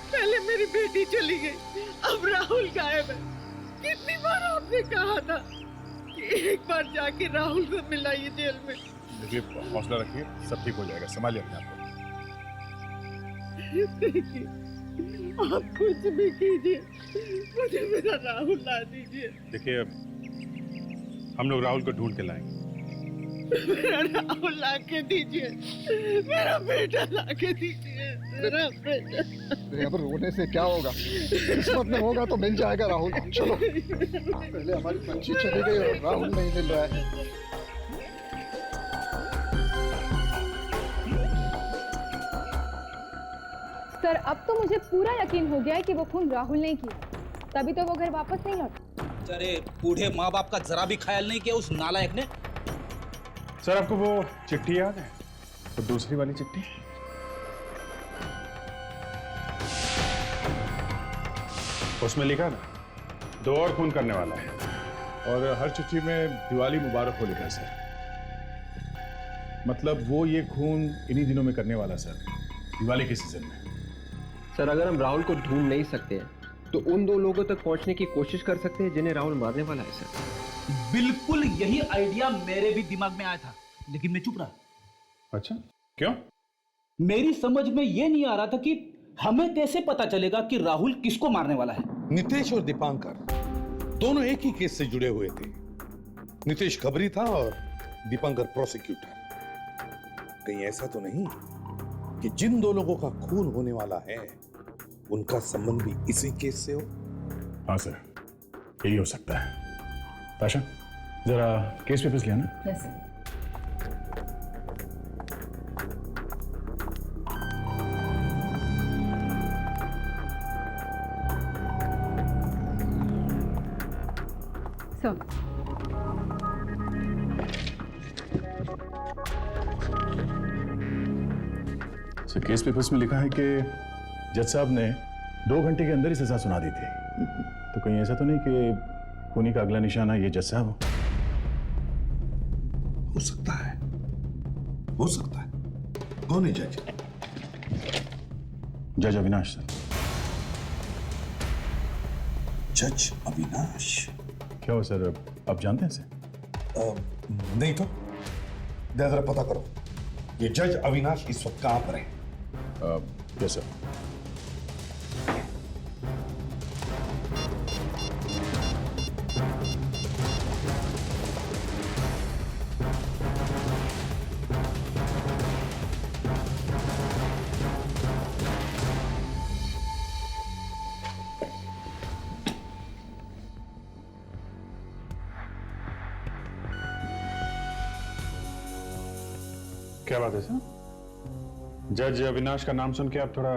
पहले मेरी बेटी चली गई, अब राहुल गायब है। कितनी बार आपने कहा था कि एक बार जाके राहुल से मिलाइए जेल में। देखिए, हौसला रखिए, सब ठीक हो जाएगा, संभालिए अपने आप को। देखिए, आप कुछ भी कीजिए, मुझे मेरा राहुल ला दीजिए। देखिए, हम लोग राहुल को ढूंढ के लाएंगे। मेरा राहुल लाके दीजिए, मेरा बेटा लाके दीजिए, मेरा बेटा। यहाँ पर रोने से क्या होगा? किस्मत में होगा तो मिल जाएगा राहुल। चलो, पहले हमारी बच्ची चली गई और राहुल नहीं मिल रहा है। सर, अब तो मुझे पूरा यकीन हो गया है कि वो खून राहुल ने किया, तभी तो वो घर वापस नहीं लौटा। अरे बूढ़े माँ बाप का जरा भी ख्याल नहीं किया उस नालायक ने। सर, आपको वो चिट्ठी याद है? तो दूसरी वाली चिट्ठी, उसमें लिखा था 2 और खून करने वाला है, और हर चिट्ठी में दिवाली मुबारक हो लिखा सर। मतलब वो ये खून इन्हीं दिनों में करने वाला सर, दिवाली के सीजन में। सर, अगर हम राहुल को ढूंढ नहीं सकते हैं तो उन 2 लोगों तक पहुंचने की कोशिश कर सकते हैं जिन्हें राहुल मारने वाला है सर। बिल्कुल यही आइडिया मेरे भी दिमाग में आया था, लेकिन मैं चुप रहा। अच्छा, क्यों? मेरी समझ में ये नहीं आ रहा था कि हमें कैसे पता चलेगा कि राहुल किसको मारने वाला है। नितेश और दीपांकर दोनों एक ही केस से जुड़े हुए थे। नितेश खबरी था और दीपांकर प्रोसिक्यूटर। कहीं ऐसा तो नहीं कि जिन दो लोगों का खून होने वाला है उनका संबंध भी इसी केस से हो? हाँ सर, यही हो सकता है। ताशा, जरा केस पेपर्स लिया ना। Yes sir. Sir, case papers में लिखा है कि जज साहब ने 2 घंटे के अंदर ही सजा सुना दी थी। तो कहीं ऐसा तो नहीं कि खूनी का अगला निशाना ये जज साहब हो सकता है, हो सकता है। कौन है जज? जज अविनाश सर। जज अविनाश? क्या हो सर, आप जानते हैं सर? नहीं तो जरा पता करो ये जज अविनाश इस वक्त कहां पर है। Yes sir. क्या बात है सर? जज अविनाश का नाम सुन के आप थोड़ा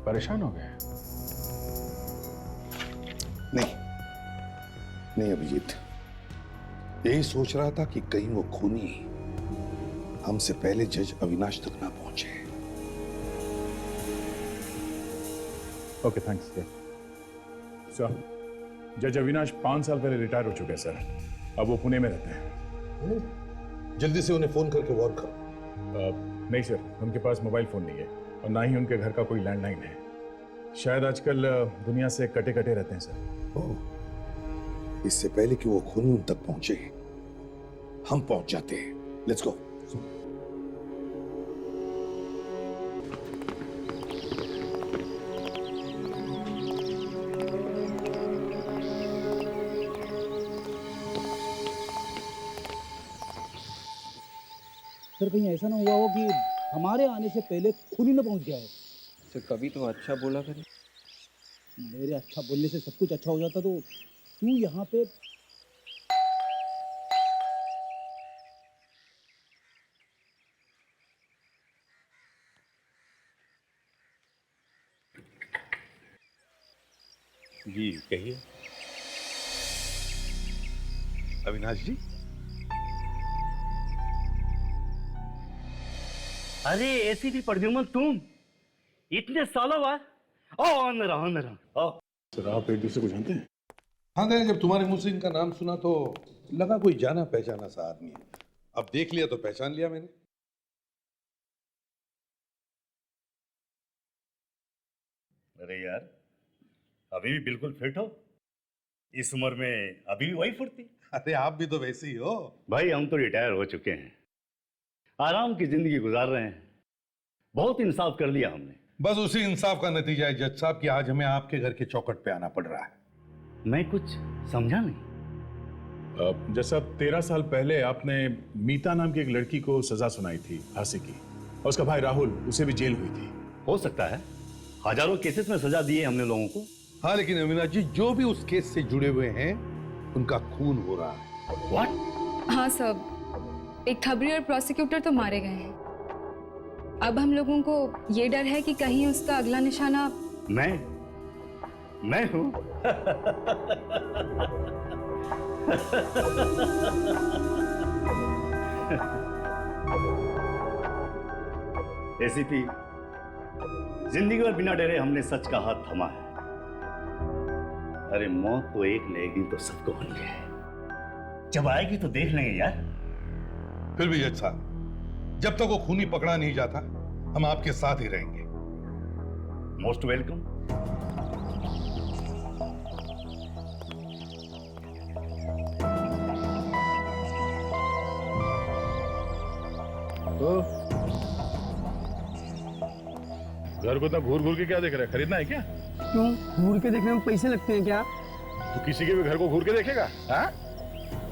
परेशान हो गए? नहीं अभिजीत, यही सोच रहा था कि कहीं वो खूनी हमसे पहले जज अविनाश तक ना पहुंचे। Okay, thanks sir. जज अविनाश 5 साल पहले रिटायर हो चुके हैं सर। अब वो पुणे में रहते हैं। जल्दी से उन्हें फोन करके वार्न करो। नहीं सर, उनके पास मोबाइल फोन नहीं है और ना ही उनके घर का कोई लैंडलाइन है। शायद आजकल दुनिया से कटे रहते हैं सर। इससे पहले कि वो खूनी उन तक पहुंचे हम पहुंच जाते हैं। Let's go. सर, कहीं ऐसा ना हुआ हो कि हमारे आने से पहले खूनी न पहुंच गया हो। सर, कभी तो अच्छा बोला करें। मेरे अच्छा बोलने से सब कुछ अच्छा हो जाता तो तू यहाँ पे। जी कहिए। अविनाश जी? अरे एसीपी प्रद्युमन, तुम इतने सालों बाद। अंदर आओ। सर, आप एक दूसरे को जानते हैं? हाँ, जब तुम्हारे मुंह से इनका नाम सुना तो लगा कोई जाना पहचाना सा आदमी है। अब देख लिया तो पहचान लिया मैंने। अरे यार, अभी भी बिल्कुल फिट हो। इस उम्र में अभी भी वही फुर्ती। अरे आप भी तो वैसे ही हो भाई। हम तो रिटायर हो चुके हैं, आराम की जिंदगी गुजार रहे हैं। बहुत इंसाफ कर लिया हमने। बस उसी इंसाफ का नतीजा है जज साहब कि आज हमें आपके घर के चौखट पे आना पड़ रहा है। मैं कुछ समझा नहीं। जज साहब, 13 साल पहले आपने मीता नाम की एक लड़की को सजा सुनाई थी फांसी की, और उसका भाई राहुल, उसे भी जेल हुई थी। हो सकता है, हजारों केसेस में सजा दी है हमने लोगों को। हाँ, लेकिन अविनाश जी, जो भी उस केस से जुड़े हुए हैं उनका खून हो रहा है। व्हाट? हाँ सब, एक खबरी और प्रोसिक्यूटर तो मारे गए हैं। अब हम लोगों को ये डर है कि कहीं उसका अगला निशाना मैं हूं। एसीपी, जिंदगी भर बिना डरे हमने सच का हाथ थमा है। अरे मौत तो एक न एक दिन तो सबको होनी है। जब आएगी तो देख लेंगे यार। फिर भी जज साहब, जब तक वो खूनी पकड़ा नहीं जाता हम आपके साथ ही रहेंगे। Most welcome. घर को इतना घूर घूर के क्या देख रहा है? खरीदना है क्या? क्यों? घूर के देखने में पैसे लगते हैं क्या? तो किसी के भी घर को घूर के देखेगा? हाँ?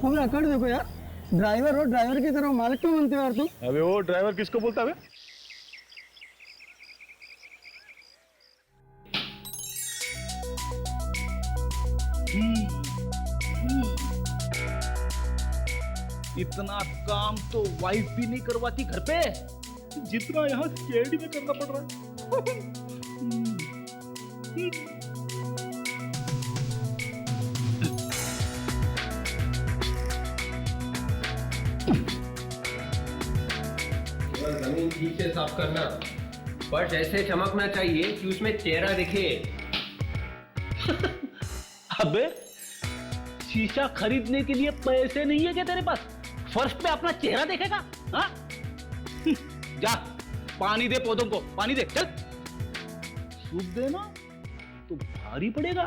तुम रकड़ देखो यार, ड्राइवर हो, ड्राइवर की तरह मालिक क्यों बनते हो यार तुम? अबे वो ड्राइवर किसको बोलता है? इतना काम तो वाइफ भी नहीं करवाती घर पे, जितना यहाँ सीआईडी में करना पड़ रहा है। जमीन ठीक से साफ करना, फर्श ऐसे चमकना चाहिए कि उसमें चेहरा दिखे। अबे शीशा खरीदने के लिए पैसे नहीं है क्या तेरे पास? फर्श पे अपना चेहरा देखेगा? हाँ? जा पानी दे पौधों को, पानी दे, चल। सूख देना तो भारी पड़ेगा।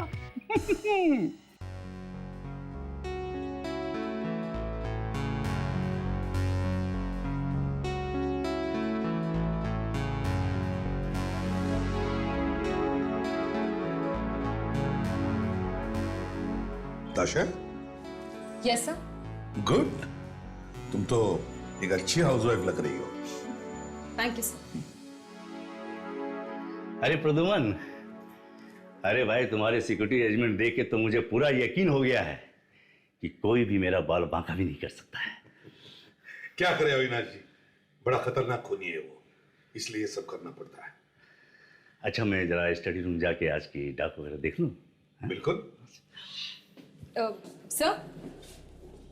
ताशा, यस सर। गुड। तुम तो एक अच्छी हाउसवाइफ लग रही हो। Thank you sir. अरे प्रदुमन, अरे भाई तुम्हारे सिक्योरिटी अरेंजमेंट देख के तो मुझे पूरा यकीन हो गया है कि कोई भी मेरा बाल बांका भी नहीं कर सकता है। क्या करे अविनाश जी, बड़ा खतरनाक खूनी है वो, इसलिए ये सब करना पड़ता है। अच्छा, मैं जरा स्टडी रूम जाके आज की डाक वगैरह देख लूं? बिल्कुल। सर,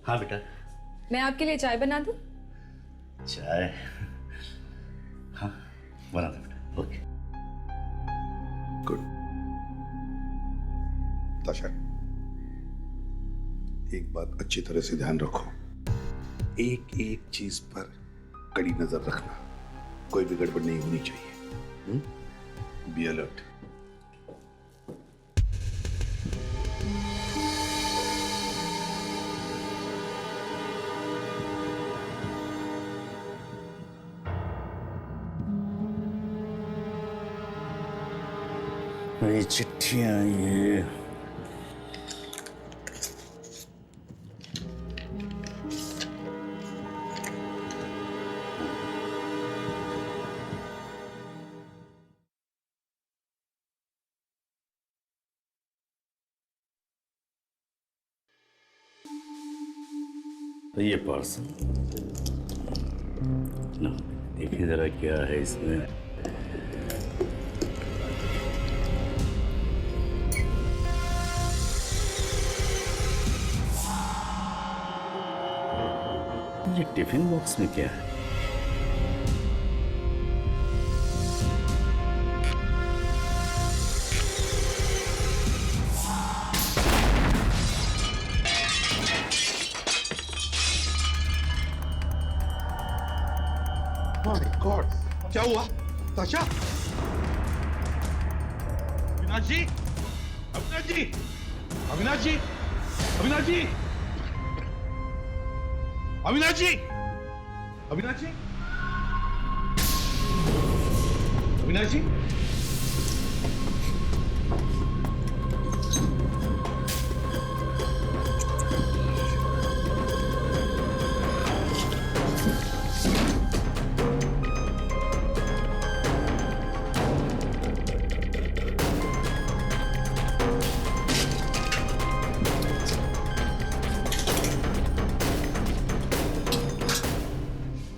हाँ बेटा। मैं आपके लिए चाय बना दूं? चाय? हाँ बना दो बेटा। Okay good. ताशा, एक बात अच्छी तरह से ध्यान रखो, एक एक चीज पर कड़ी नजर रखना, कोई भी गड़बड़ नहीं होनी चाहिए। Be alert. ये चिट्ठियां, ये ये पार्सल ना, देखिए जरा क्या है इसमें। ये टिफिन बॉक्स में क्या है? माय गॉड, क्या हुआ? ताशा? अविनाश जी, अविनाश जी, अविनाश जी, अविनाश जी, अविनाश जी, अविनाश जी, अविनाश जी,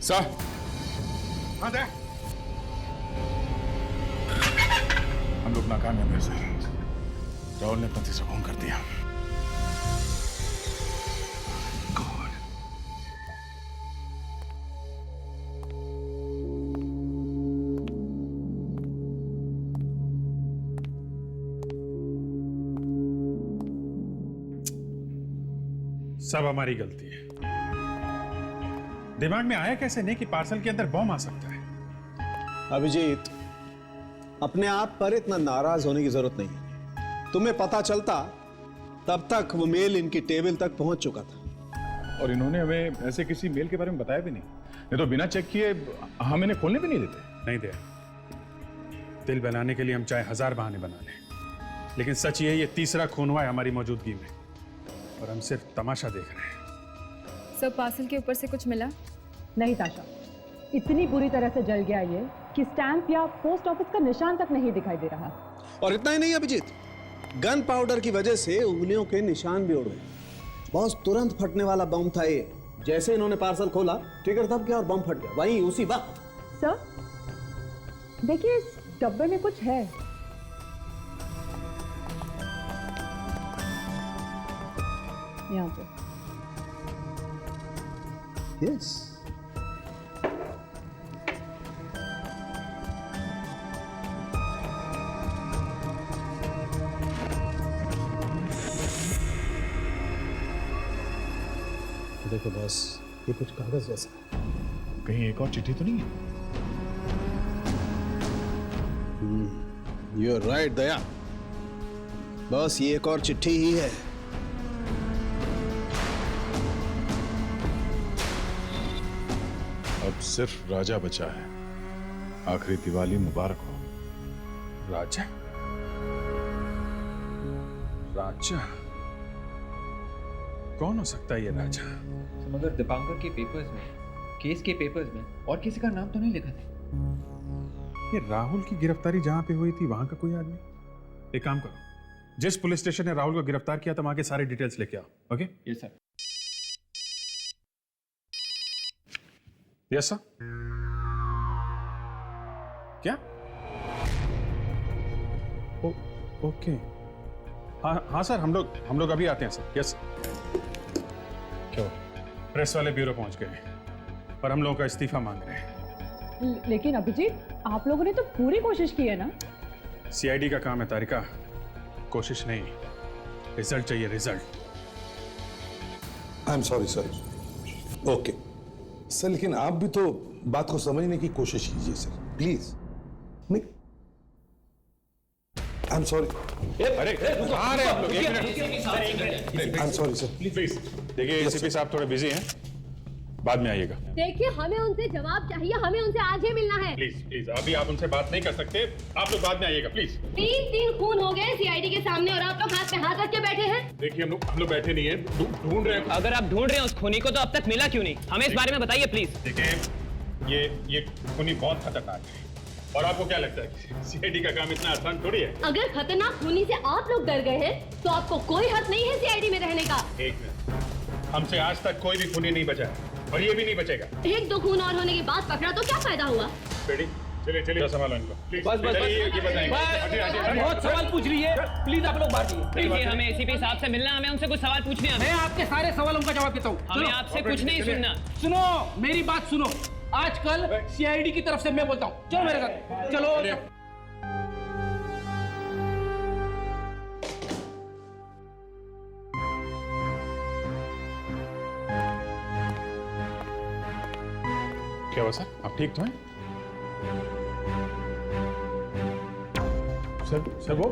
सर, हाँ दे। हम लोग नाकामयाब हैं सर। राहुल ने पति से फोन कर दिया। सब हमारी गलती है। दिमाग में आया कैसे नहीं कि पार्सल के अंदर बॉम्ब आ सकता है? अभिजीत, अपने आप पर इतना नाराज होने की जरूरत नहीं है। तुम्हें पता चलता तब तक वो मेल इनकी टेबल तक पहुंच चुका था। और इन्होंने हमें ऐसे किसी मेल के बारे में बताया भी नहीं। नहीं तो बिना चेक किए हम इन्हें खोलने भी नहीं देते। नहीं दे। दिल बनाने के लिए हम चाहे 1000 बहाने बना लें, लेकिन सच ये तीसरा खून हुआ है हमारी मौजूदगी में और हम सिर्फ तमाशा देख रहे हैं। सब पार्सल के ऊपर से कुछ मिला? नहीं ताशा, इतनी बुरी तरह से जल गया ये कि स्टैंप या पोस्ट ऑफिस का निशान तक नहीं दिखाई दे रहा। और इतना ही नहीं अभिजीत, गन पाउडर की वजह से उंगलियों के निशान भी उड़ गए। बॉस, तुरंत फटने वाला बम था ये। जैसे इन्होंने पार्सल खोला, ट्रिगर दब गया और बम फट गया वहीं उसी वक्त। सर देखिए, इस डब्बे में कुछ है। यहाँ पे। यस। देखो बॉस, ये कुछ कागज जैसा है। कहीं एक और चिट्ठी तो नहीं है? यू आर राइट दया, बस ये एक और चिट्ठी ही है। अब सिर्फ राजा बचा है। आखिरी दिवाली मुबारक हो। राजा? राजा कौन हो सकता है ये राजा? मगर दीपांकर के पेपर्स में, केस के पेपर्स में और किसी का नाम तो नहीं लिखा था। ये राहुल की गिरफ्तारी जहां पे हुई थी वहां का कोई आदमी? एक काम करो, जिस पुलिस स्टेशन ने राहुल को गिरफ्तार किया था वहां के सारे डिटेल्स लेके आओ। Okay? Yes sir. Yes sir. क्या? ओके। हाँ सर, हम लोग अभी आते हैं सर। यस। क्यों? प्रेस वाले ब्यूरो पहुंच गए और हम लोगों का इस्तीफा मांग रहे हैं। लेकिन अभिजीत, आप लोगों ने तो पूरी कोशिश की है ना? सीआईडी का काम है तारिका, कोशिश नहीं, रिजल्ट चाहिए, result. I am sorry sir. Okay sir, लेकिन आप भी तो बात को समझने की कोशिश कीजिए सर, प्लीज। नहीं, आई एम सॉरी। अरे कहाँ रहे आप लोग? एक minute. I am sorry sir. Please देखिए, एसीपी साहब थोड़े बिजी हैं, बाद में आइएगा। देखिए, हमें उनसे जवाब चाहिए, हमें उनसे आज ही मिलना है। प्लीज अभी आप उनसे बात नहीं कर सकते, आप लोग बाद में आइएगा प्लीज। 3 खून हो गए सीआईडी के सामने और आप लोग हाथ पे हाथ रख के बैठे हैं। देखिए, हम लोग बैठे नहीं है, ढूंढ रहे हैं। अगर आप ढूंढ रहे हैं उस खूनी को तो अब तक मिला क्यों नहीं? हमें इस बारे में बताइए प्लीज। देखिए, ये खूनी बहुत खतरनाक है और आपको क्या लगता है सीआईडी का काम इतना आसान थोड़ी है? अगर खतरनाक खूनी से आप लोग डर गए हैं तो आपको कोई हक नहीं है सीआईडी में रहने का। एक मिनट, हमसे आज तक कोई भी खूनी नहीं बचा है और ये भी नहीं बचेगा। 1-2 खून और होने के बाद पकड़ा तो क्या फायदा हुआ? चलिए संभालो इनको। बस बहुत सवाल पूछ रही है, प्लीज आप लोग बात कीजिए। हमें एसीपी साहब से मिलना, हमें उनसे कुछ सवाल पूछने हैं। मैं आपके सारे सवालों का जवाब देता हूँ। हमें आपसे कुछ नहीं सुनना। सुनो, मेरी बात सुनो। आजकल सीआईडी की तरफ से मैं बोलता हूँ, चलो मेरे साथ, चलो। क्या हुआ सर, आप ठीक तो हैं? सर वो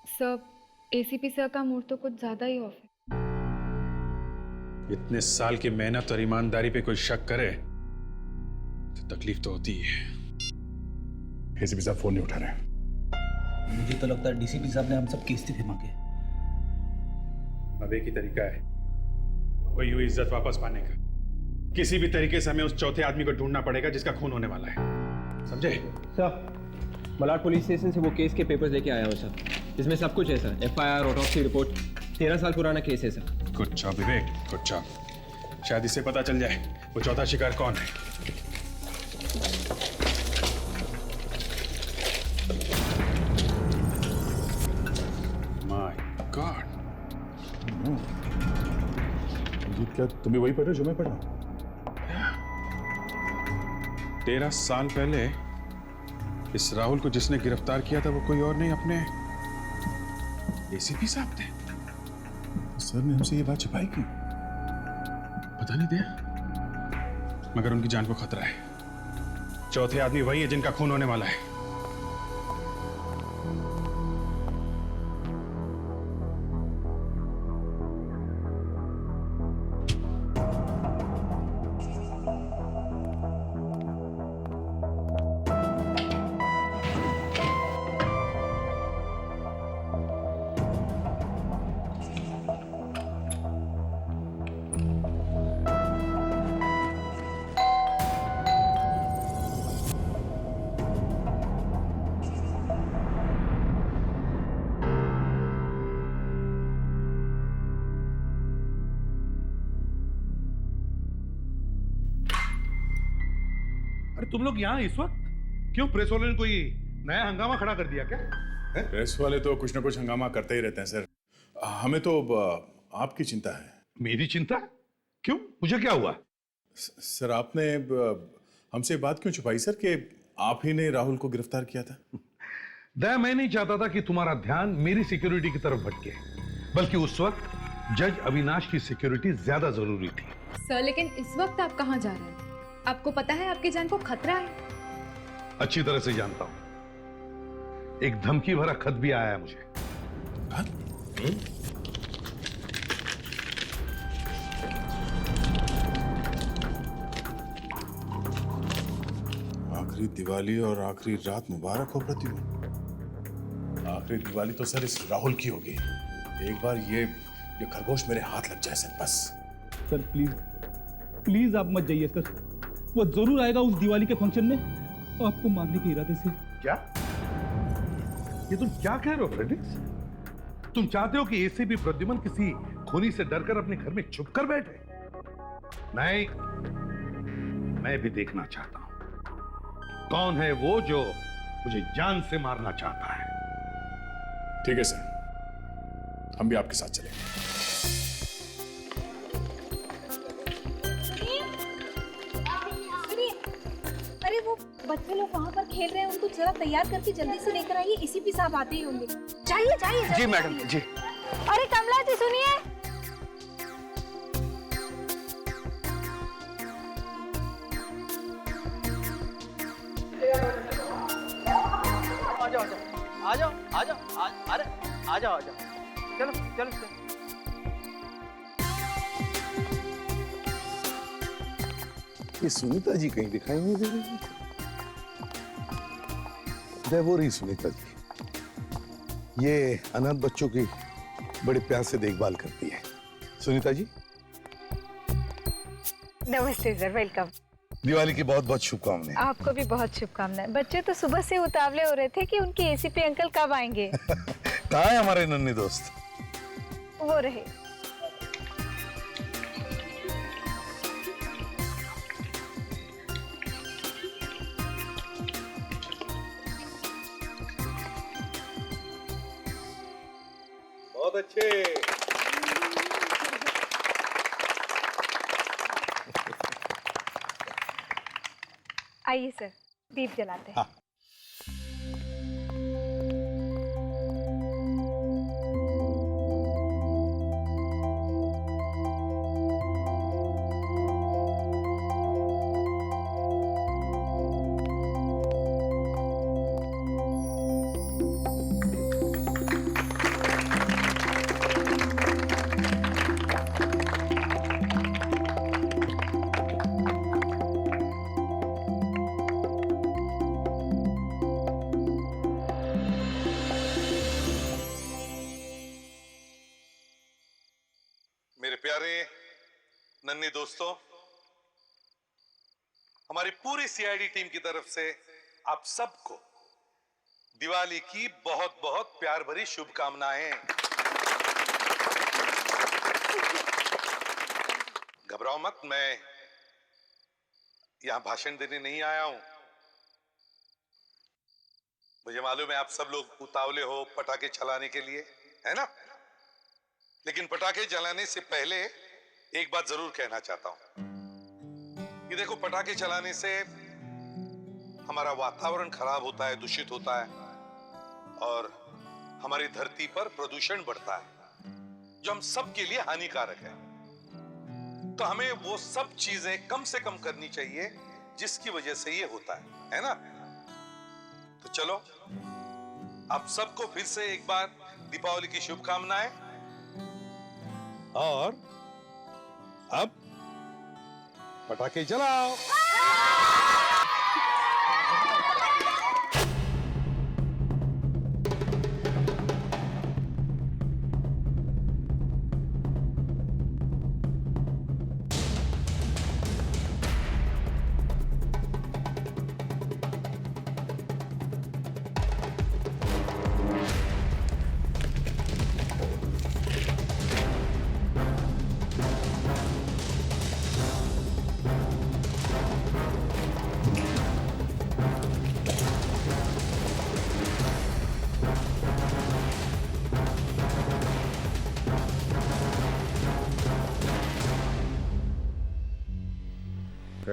सर, एसीपी सर का मूड तो कुछ ज्यादा ही ऑफ है। इतने साल की मेहनत और ईमानदारी पे कोई शक करे तो तकलीफ तो होती है। एसीपी साहब फोन नहीं उठा रहे। मुझे तो लगता है डीसीपी साहब ने हम सब के इस्तीफे मांगे। अब एक ही तरीका है वही हुई इज्जत वापस पाने का। किसी भी तरीके से हमें उस चौथे आदमी को ढूंढना पड़ेगा जिसका खून होने वाला है, समझे? सर, मलाड पुलिस स्टेशन से वो केस के पेपर्स लेके आया हूँ सर। इसमें सब कुछ है सर, एफआईआर, ऑटोप्सी रिपोर्ट। 13 साल पुराना केस है सर। गुड जॉब विवेक, गुड जॉब। शायद इससे पता चल जाए वो चौथा शिकार कौन है। माय गॉड, क्या तुम भी वही पढ़ रहे हो जो मैं पढ़ रहा हूं? 13 साल पहले इस राहुल को जिसने गिरफ्तार किया था वो कोई और नहीं, अपने एसीपी साहब थे। सर ने हमसे ये बात छिपाई क्यों? पता नहीं दिया, मगर उनकी जान को खतरा है। चौथे आदमी वही है जिनका खून होने वाला है। तुम लोग यहाँ इस वक्त क्यों? प्रेस वाले ने कोई नया हंगामा खड़ा कर दिया क्या? प्रेस वाले तो कुछ ना कुछ हंगामा करते ही रहते हैं सर। हमें तो आपकी चिंता है। मेरी चिंता? क्यों, मुझे क्या हुआ? सर आपने हमसे बात क्यों छुपाई सर कि आप ही ने राहुल को गिरफ्तार किया था? दया, मैं नहीं चाहता था कि तुम्हारा ध्यान मेरी सिक्योरिटी की तरफ भटके, बल्कि उस वक्त जज अविनाश की सिक्योरिटी ज्यादा जरूरी थी। सर लेकिन इस वक्त आप कहाँ जा रहे हैं? आपको पता है आपकी जान को खतरा है। अच्छी तरह से जानता हूं। एक धमकी भरा खत भी आया है मुझे। आखिरी दिवाली और आखिरी रात मुबारक हो प्रतिभा। आखिरी दिवाली तो सर इस राहुल की होगी। एक बार ये खरगोश मेरे हाथ लग जाए सर, बस। सर प्लीज प्लीज आप मत जाइए सर, वो जरूर आएगा उस दिवाली के फंक्शन में आपको मारने के इरादे से। क्या? ये तुम क्या कह रहे हो फ्रेडिक्स? तुम चाहते हो कि एसीपी प्रद्युमन किसी खूनी से डरकर अपने घर में छुप कर बैठे? नहीं, मैं भी देखना चाहता हूं कौन है वो जो मुझे जान से मारना चाहता है। ठीक है सर, हम भी आपके साथ चलेंगे। अरे वो बच्चे लोग वहाँ पर खेल रहे हैं, उनको जरा तैयार करके जल्दी से लेकर आइए, एसीपी साहब आते ही होंगे। चाहिए चाहिए। जी मैडम जी। अरे कमला जी सुनिए। आ जाओ अरे आ जाओ चलो चलो चलो। ये सुनीता जी कहीं दिखाई नहीं दे रही। वो रही सुनीता जी, ये अनाथ बच्चों की बड़े प्यार से देखभाल करती है। सुनीता जी नमस्ते सर, वेलकम। दिवाली की बहुत बहुत शुभकामनाएं। आपको भी बहुत शुभकामनाएं। बच्चे तो सुबह से उतावले हो रहे थे कि उनके एसीपी अंकल कब आएंगे। कहाँ है हमारे नन्हे दोस्त? वो रहे। बहुत अच्छे। आइए सर, दीप जलाते हैं। मेरे प्यारे नन्हे दोस्तों, हमारी पूरी सीआईडी टीम की तरफ से आप सबको दिवाली की बहुत बहुत प्यार भरी शुभकामनाएं। घबराओ मत, मैं यहां भाषण देने नहीं आया हूं। मुझे मालूम है आप सब लोग उतावले हो पटाखे चलाने के लिए, है ना? लेकिन पटाखे जलाने से पहले एक बात जरूर कहना चाहता हूं। ये देखो, पटाखे चलाने से हमारा वातावरण खराब होता है, दूषित होता है, और हमारी धरती पर प्रदूषण बढ़ता है, जो हम सब के लिए हानिकारक है। तो हमें वो सब चीजें कम से कम करनी चाहिए जिसकी वजह से ये होता है ना? तो चलो, आप सबको फिर से एक बार दीपावली की शुभकामनाएं। और अब पटाखे जलाओ।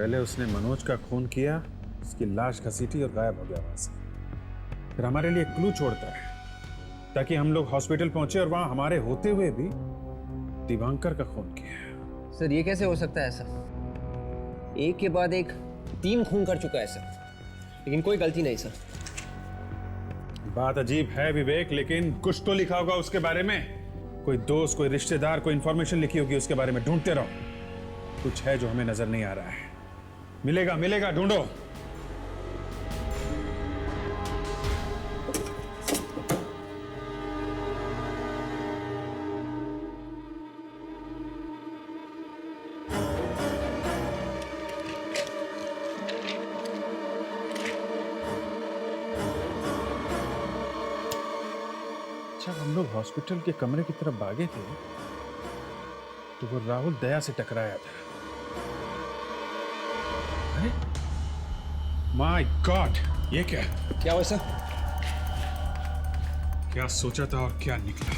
पहले उसने मनोज का खून किया, उसकी लाश घसीटी और गायब हो गया वहां से। फिर हमारे लिए क्लू छोड़ता है ताकि हम लोग हॉस्पिटल पहुंचे और वहां हमारे होते हुए भी दिवांकर का खून किया। सर ये कैसे हो सकता है? ऐसा एक के बाद एक 3 खून कर चुका है सर, लेकिन कोई गलती नहीं सर। बात अजीब है विवेक, लेकिन कुछ तो लिखा होगा उसके बारे में। कोई दोस्त, कोई रिश्तेदार, कोई इंफॉर्मेशन लिखी होगी उसके बारे में। ढूंढते रहो, कुछ है जो हमें नजर नहीं आ रहा है। मिलेगा मिलेगा, ढूंढो। जब हम लोग हॉस्पिटल के कमरे की तरफ भागे थे तो वो राहुल दया से टकराया था। अरे माय गॉड, ये क्या हुआ सर? क्या सोचा था और क्या निकला?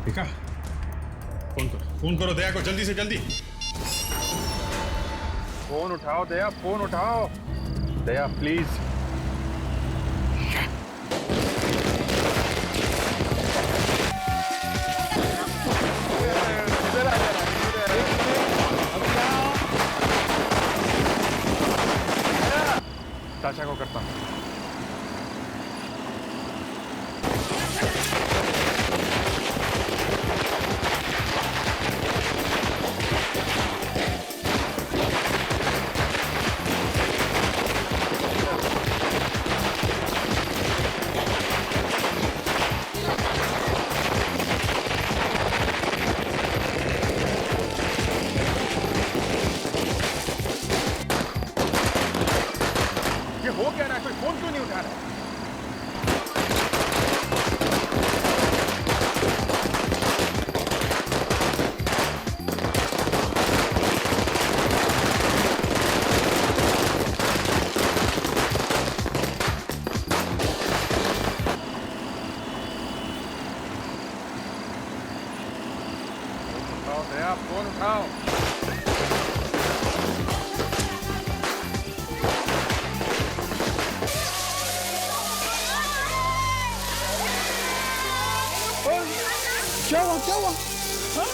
ठीक है, फोन करो दया को, जल्दी से जल्दी। फोन उठाओ दया, फोन उठाओ दया प्लीज। ताशा को करता हूँ। हो क्या रहा है? कोई फोन क्यों नहीं उठा रहा? उठाओ दया, फोन उठाओ। क्या हुआ? क्या हुआ? हाँ?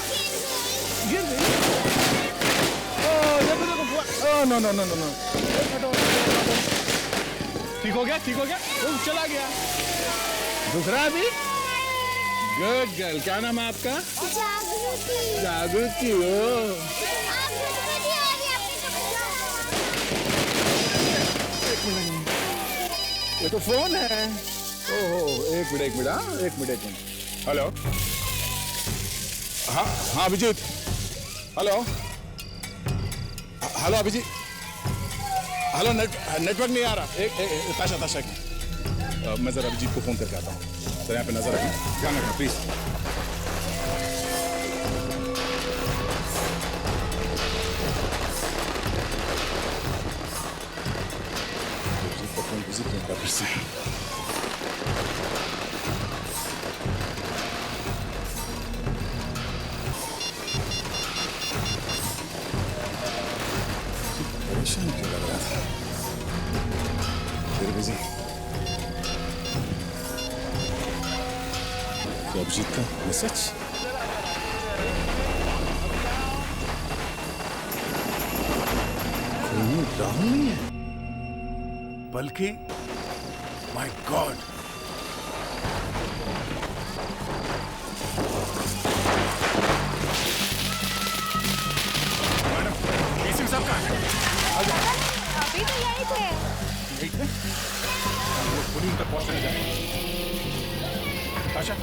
गिर गई? ये तो देखो। No no no no no. ठीक हो गया? ठीक हो गया? चला गया। दूसरा अभी? Good girl. क्या नाम है आपका? जागृति। जागृति हो। ये तो फोन है। ओहो, एक मिनट हाँ, एक मिनट। हेलो, हाँ हाँ Abhijit. Hello hello Abhijit. Hello, network नहीं आ रहा। एक ताशा मैं जरा अभिजीत को फोन करके आता हूँ। सर यहाँ पे नजर रखना, ध्यान रखना प्लीज। अभिजीत का फोन बिजी क्यों था फिर से? परेशान क्यों लग रहा था? फिर बिजी। तो अभिजीत का मैसेज? कोई राहुल नहीं है, बल्कि माय गॉड, मैडम डीसी साहब कहाँ हैं? अभी तो यही थे। यही थे? हम लोग पुलिस तक पहुंचने जाएंगे। अच्छा,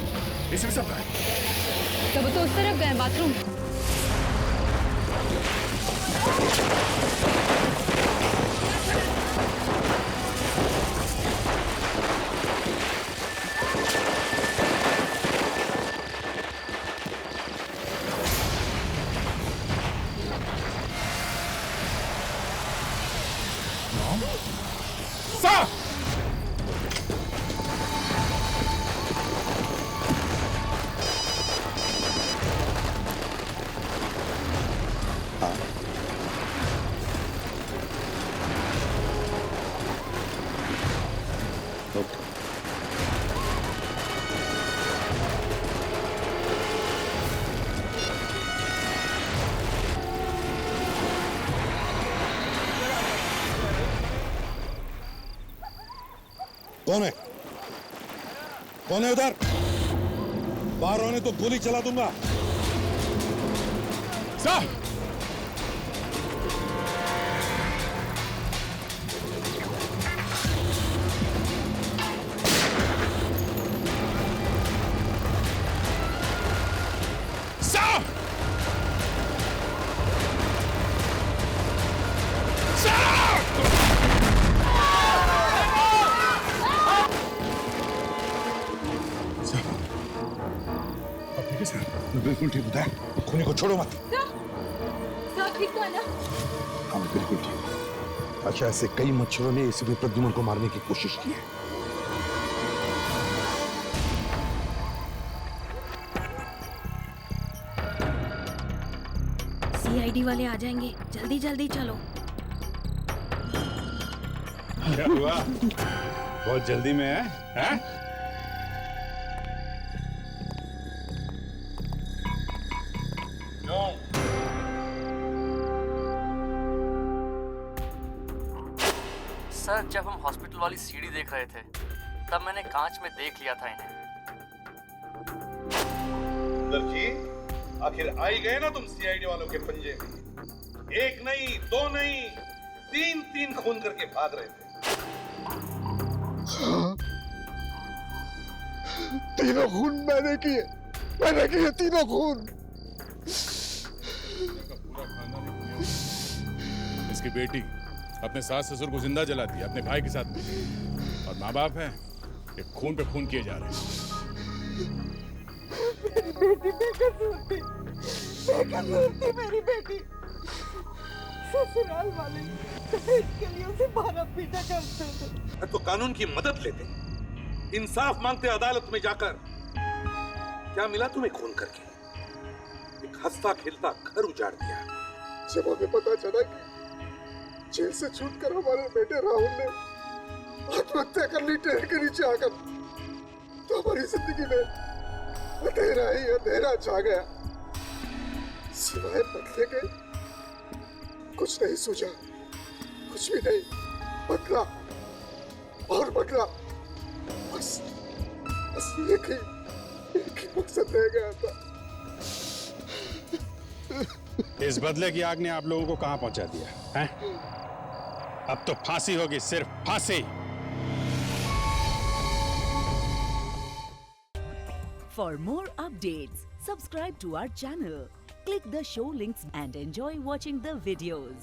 डीसी साहब कहाँ हैं? तब तो उस तरफ गए, बाथरूम। कौन है? कौन है उधर? बाहर होने तो गोली चला दूंगा। सर! बिल्कुल ठीक बताया। खूनी को छोड़ो मत। सर ठीक तो है ना? हाँ बिल्कुल ठीक। अच्छा, ऐसे कई मच्छरों ने एसीपी प्रद्युमन को मारने की कोशिश की है। सीआईडी वाले आ जाएंगे, जल्दी जल्दी चलो। क्या हुआ? बहुत जल्दी में है? हैं? सर, जब हम हॉस्पिटल वाली सीढ़ी देख रहे थे तब मैंने कांच में देख लिया था इन्हें। सुंदर जी, आखिर आ ही गए ना तुम सीआईडी वालों के पंजे में। एक नहीं, दो नहीं, तीन खून करके भाग रहे थे। हाँ, तीनों खून मैंने किए, तीनों खून। इसकी बेटी अपने सास ससुर को जिंदा जलाती है अपने भाई के साथ में, और माँ बाप हैं ये खून पे खून किए जा रहे हैं। मेरी बेटी बेकसूर थी मेरी बेटी। ससुराल वाले इसके लिए उसे मारा पीटा करते थे। तो कानून की मदद लेते, इंसाफ मांगते अदालत में जाकर। क्या मिला तुम्हें खून करके? एक हंसता खेलता घर उजाड़ दिया। जब हमें पता चला कि जेल से छूटकर हमारे बेटे राहुल ने आत्महत्या कर ली ट्रेन के नीचे आकर, तो हमारी जिंदगी में अंधेरा ही अंधेरा छा गया। सिवाय बदले के कुछ नहीं सूझा, कुछ भी नहीं। बदला और बदला, बस एक ही मकसद रह गया था। इस बदले की आग ने आप लोगों को कहां पहुंचा दिया है? अब तो फांसी होगी, सिर्फ फांसी। For more updates, subscribe to our channel, click the show links and enjoy watching the videos.